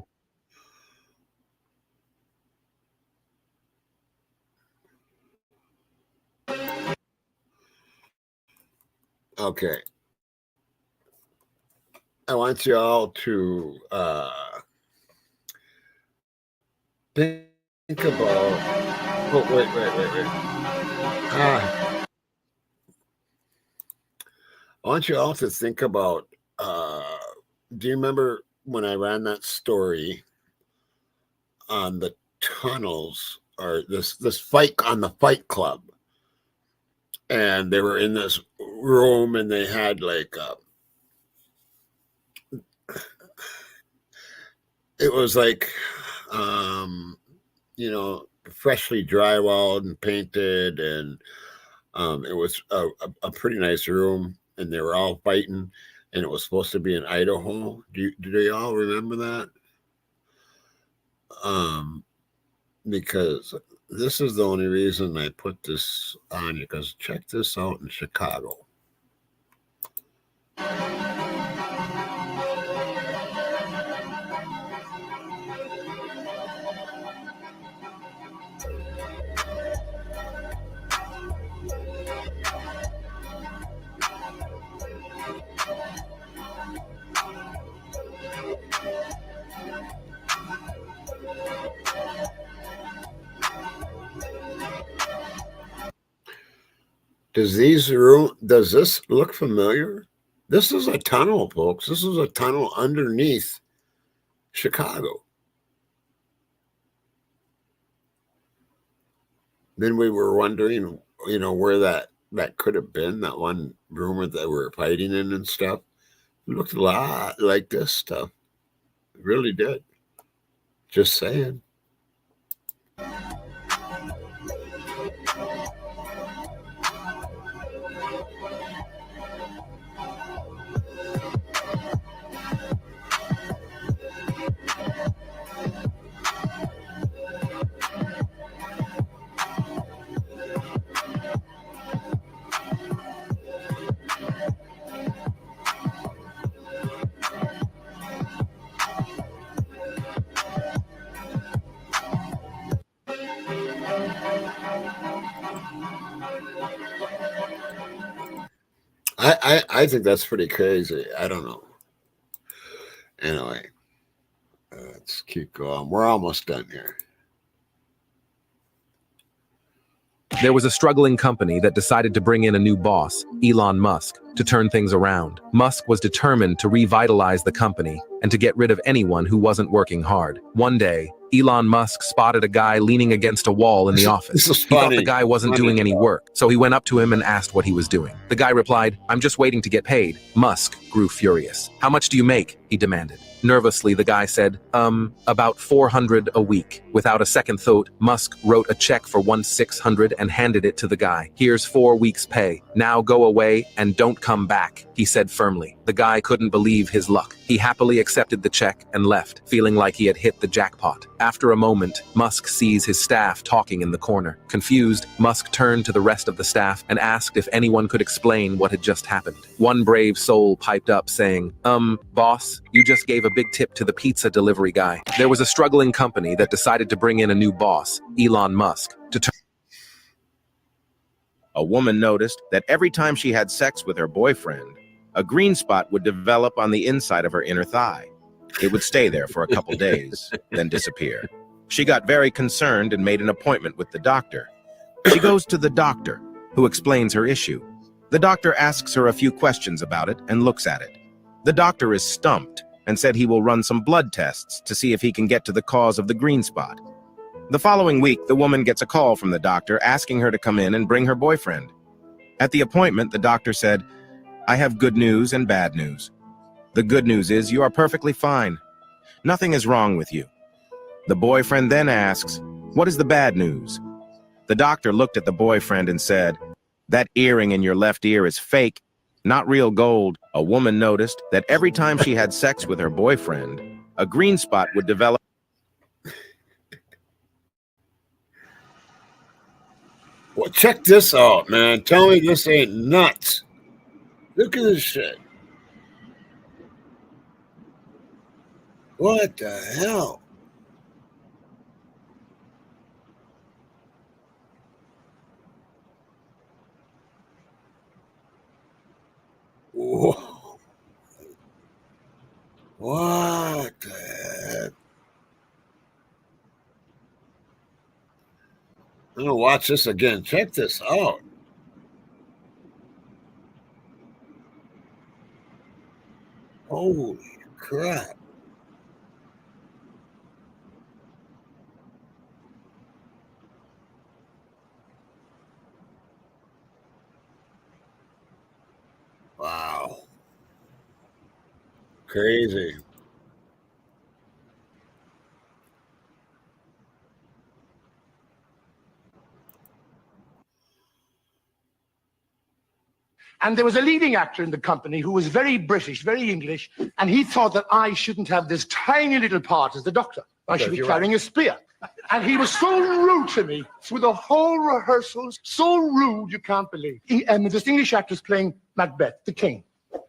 Okay. I want you all to think about. Oh, wait. I want you all to think about. Do you remember when I ran that story on the tunnels, or this fight on the Fight Club? And they were in this room, and they had like it was like freshly drywalled and painted, and it was a pretty nice room, and they were all fighting, and it was supposed to be in Idaho. Do they all remember that? Because this is the only reason I put this on you, because check this out in Chicago. Does this look familiar? This is a tunnel, folks. This is a tunnel underneath Chicago. Then we were wondering, where that could have been, that one rumor that we were fighting in and stuff. It looked a lot like this stuff. It really did. Just saying. I think that's pretty crazy. I don't know. Anyway, let's keep going. We're almost done here. There was a struggling company that decided to bring in a new boss, Elon Musk, to turn things around. Musk was determined to revitalize the company and to get rid of anyone who wasn't working hard. One day, Elon Musk spotted a guy leaning against a wall in the office. He thought the guy wasn't doing any work, so he went up to him and asked what he was doing. The guy replied, "I'm just waiting to get paid." Musk grew furious. "How much do you make?" he demanded. Nervously, the guy said, about 400 a week. Without a second thought, Musk wrote a check for 1,600 and handed it to the guy. "Here's 4 weeks' pay. Now go away and don't come back," he said firmly. The guy couldn't believe his luck. He happily accepted the check and left, feeling like he had hit the jackpot. After a moment, Musk sees his staff talking in the corner. Confused, Musk turned to the rest of the staff and asked if anyone could explain what had just happened. One brave soul piped up saying, boss, you just gave a big tip to the pizza delivery guy." There was a struggling company that decided to bring in a new boss, Elon Musk, to turn. A woman noticed that every time she had sex with her boyfriend, a green spot would develop on the inside of her inner thigh. It would stay there for a couple days, then disappear. She got very concerned and made an appointment with the doctor. She goes to the doctor, who explains her issue. The doctor asks her a few questions about it and looks at it. The doctor is stumped and said he will run some blood tests to see if he can get to the cause of the green spot. The following week, the woman gets a call from the doctor asking her to come in and bring her boyfriend. At the appointment, the doctor said, "I have good news and bad news. The good news is you are perfectly fine. Nothing is wrong with you." The boyfriend then asks, "What is the bad news?" The doctor looked at the boyfriend and said, "That earring in your left ear is fake, not real gold." A woman noticed that every time she had sex with her boyfriend, a green spot would develop. Well, check this out, man. Tell me this ain't nuts. Look at this shit. What the hell? Whoa. What the heck? I'm gonna watch this again. Check this out. Holy crap. Wow. Crazy. And there was a leading actor in the company who was very British, very English, and he thought that I shouldn't have this tiny little part as the doctor. I should be carrying a spear. And he was so rude to me through the whole rehearsals, so rude you can't believe. And this English actor's playing Macbeth, the king.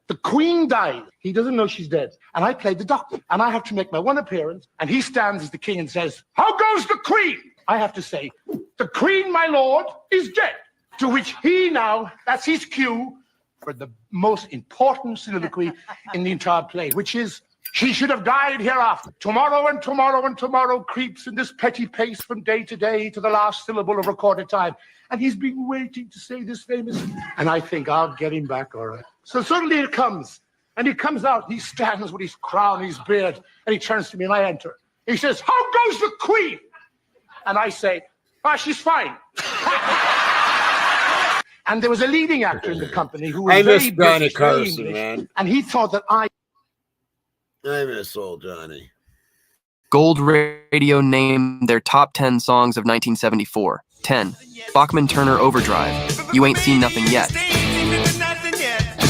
The queen died. He doesn't know she's dead. And I played the doctor. And I have to make my one appearance. And he stands as the king and says, "How goes the queen?" I have to say, "The queen, my lord, is dead." To which he now, that's his cue for the most important soliloquy in the entire play, which is, "She should have died hereafter. Tomorrow and tomorrow and tomorrow creeps in this petty pace from day to day to the last syllable of recorded time." And he's been waiting to say this famous, and I think I'll get him back all right. So suddenly it comes, and he comes out, he stands with his crown, his beard, and he turns to me and I enter. He says, "How goes the queen?" And I say, "She's fine." And there was a leading actor in the company who was I miss very Johnny British, very Carson, English, man. and he thought that I miss old Johnny. Gold Radio named their top 10 songs of 1974. 10. Bachman Turner Overdrive, You Ain't Seen Nothing Yet.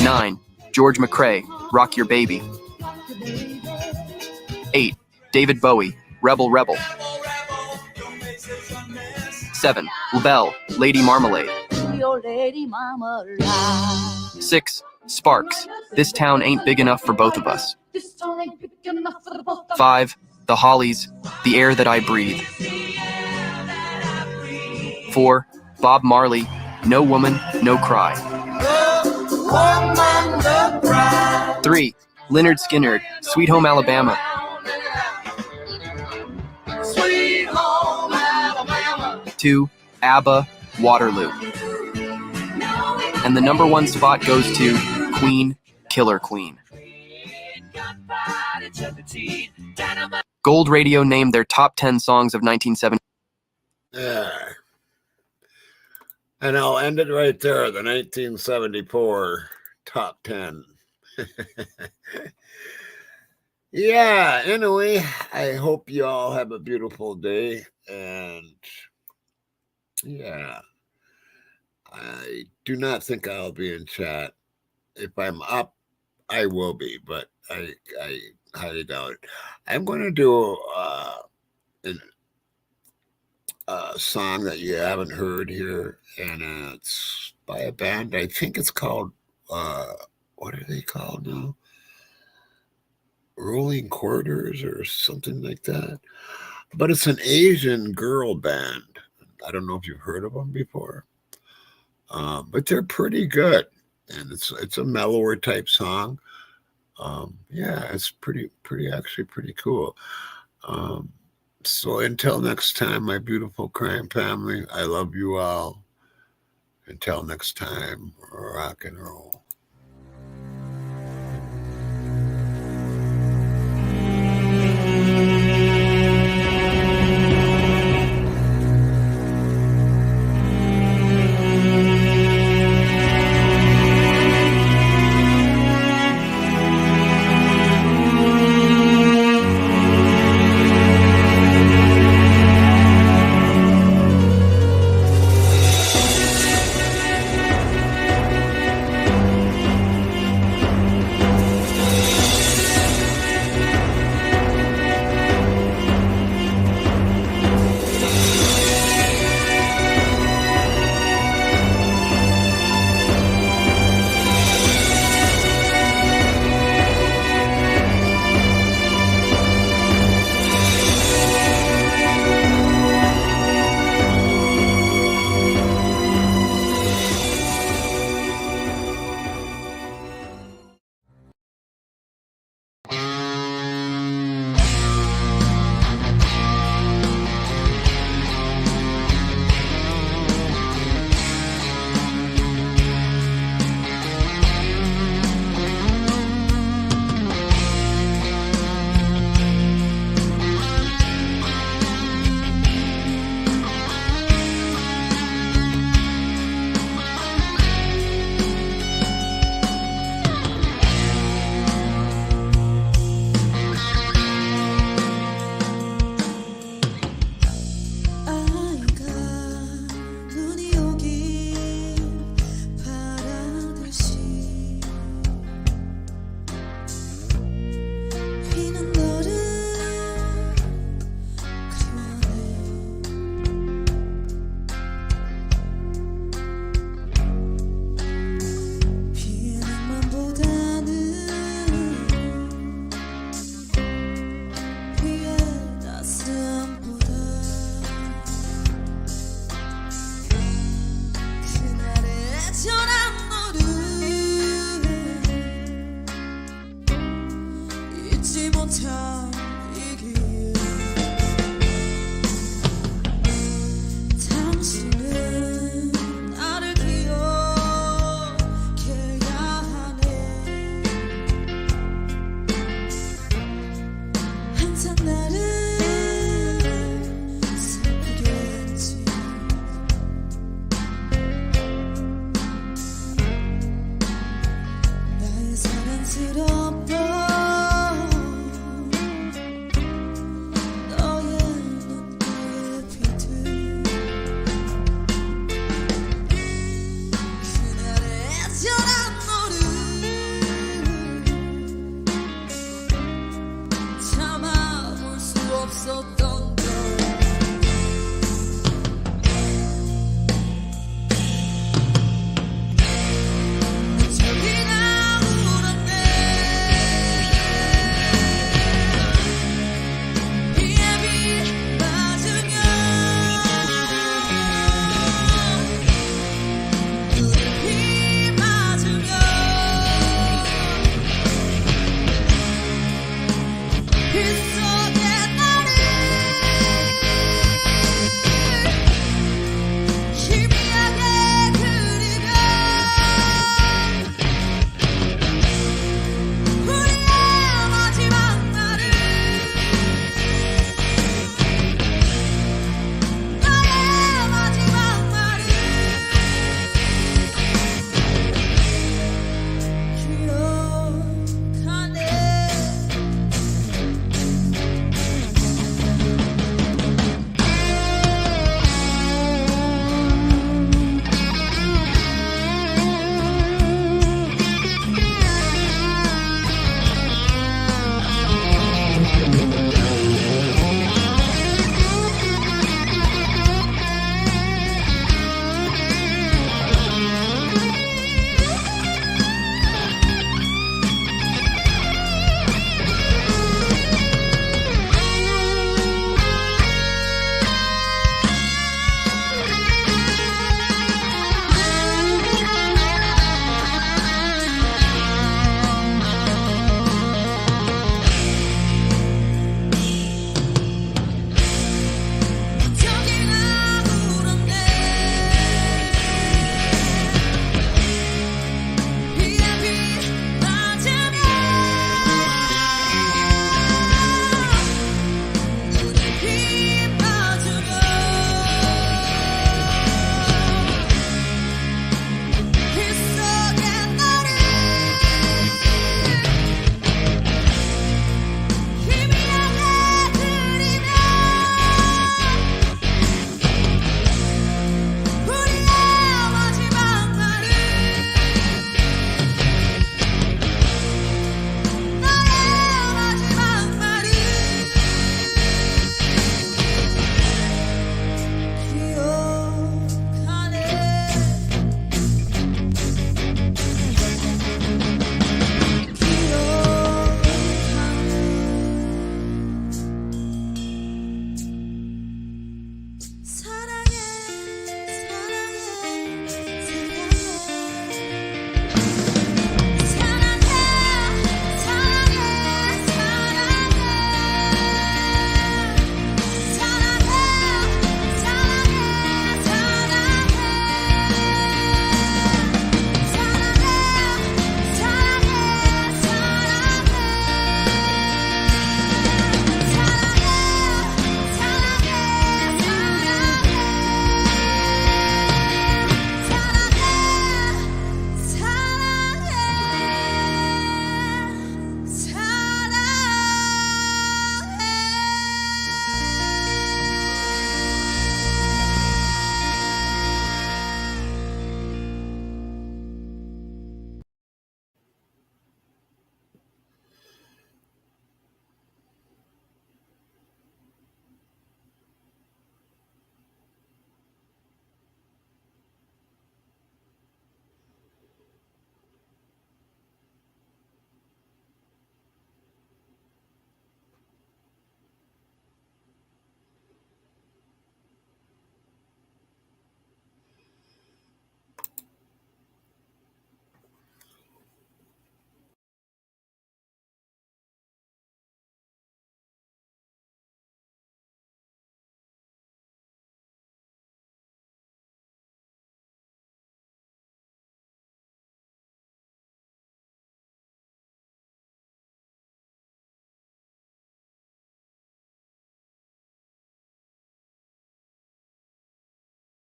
9. George McCrae, Rock Your Baby. 8. David Bowie, Rebel Rebel. 7. LaBelle, Lady Marmalade. 6. Sparks, This Town Ain't Big Enough for Both of Us. 5. The Hollies, The Air That I Breathe. 4. Bob Marley, No Woman, No Cry. 3. Lynyrd Skynyrd, Sweet Home Alabama. 2. ABBA, Waterloo. And the number 1 spot goes to Queen, Killer Queen. Gold Radio named their top 10 songs of 1970. Yeah. And I'll end it right there, the 1974 top 10. Yeah, anyway, I hope you all have a beautiful day. And yeah, I do not think I'll be in chat. If I'm up, I will be, but I highly doubt it. I'm going to do a song that you haven't heard here, and it's by a band. I think it's called, what are they called now? Rolling Quarters or something like that. But it's an Asian girl band. I don't know if you've heard of them before, but they're pretty good, and it's a mellower type song. Yeah, it's actually pretty cool. So until next time, my beautiful crime family, I love you all. Until next time, rock and roll.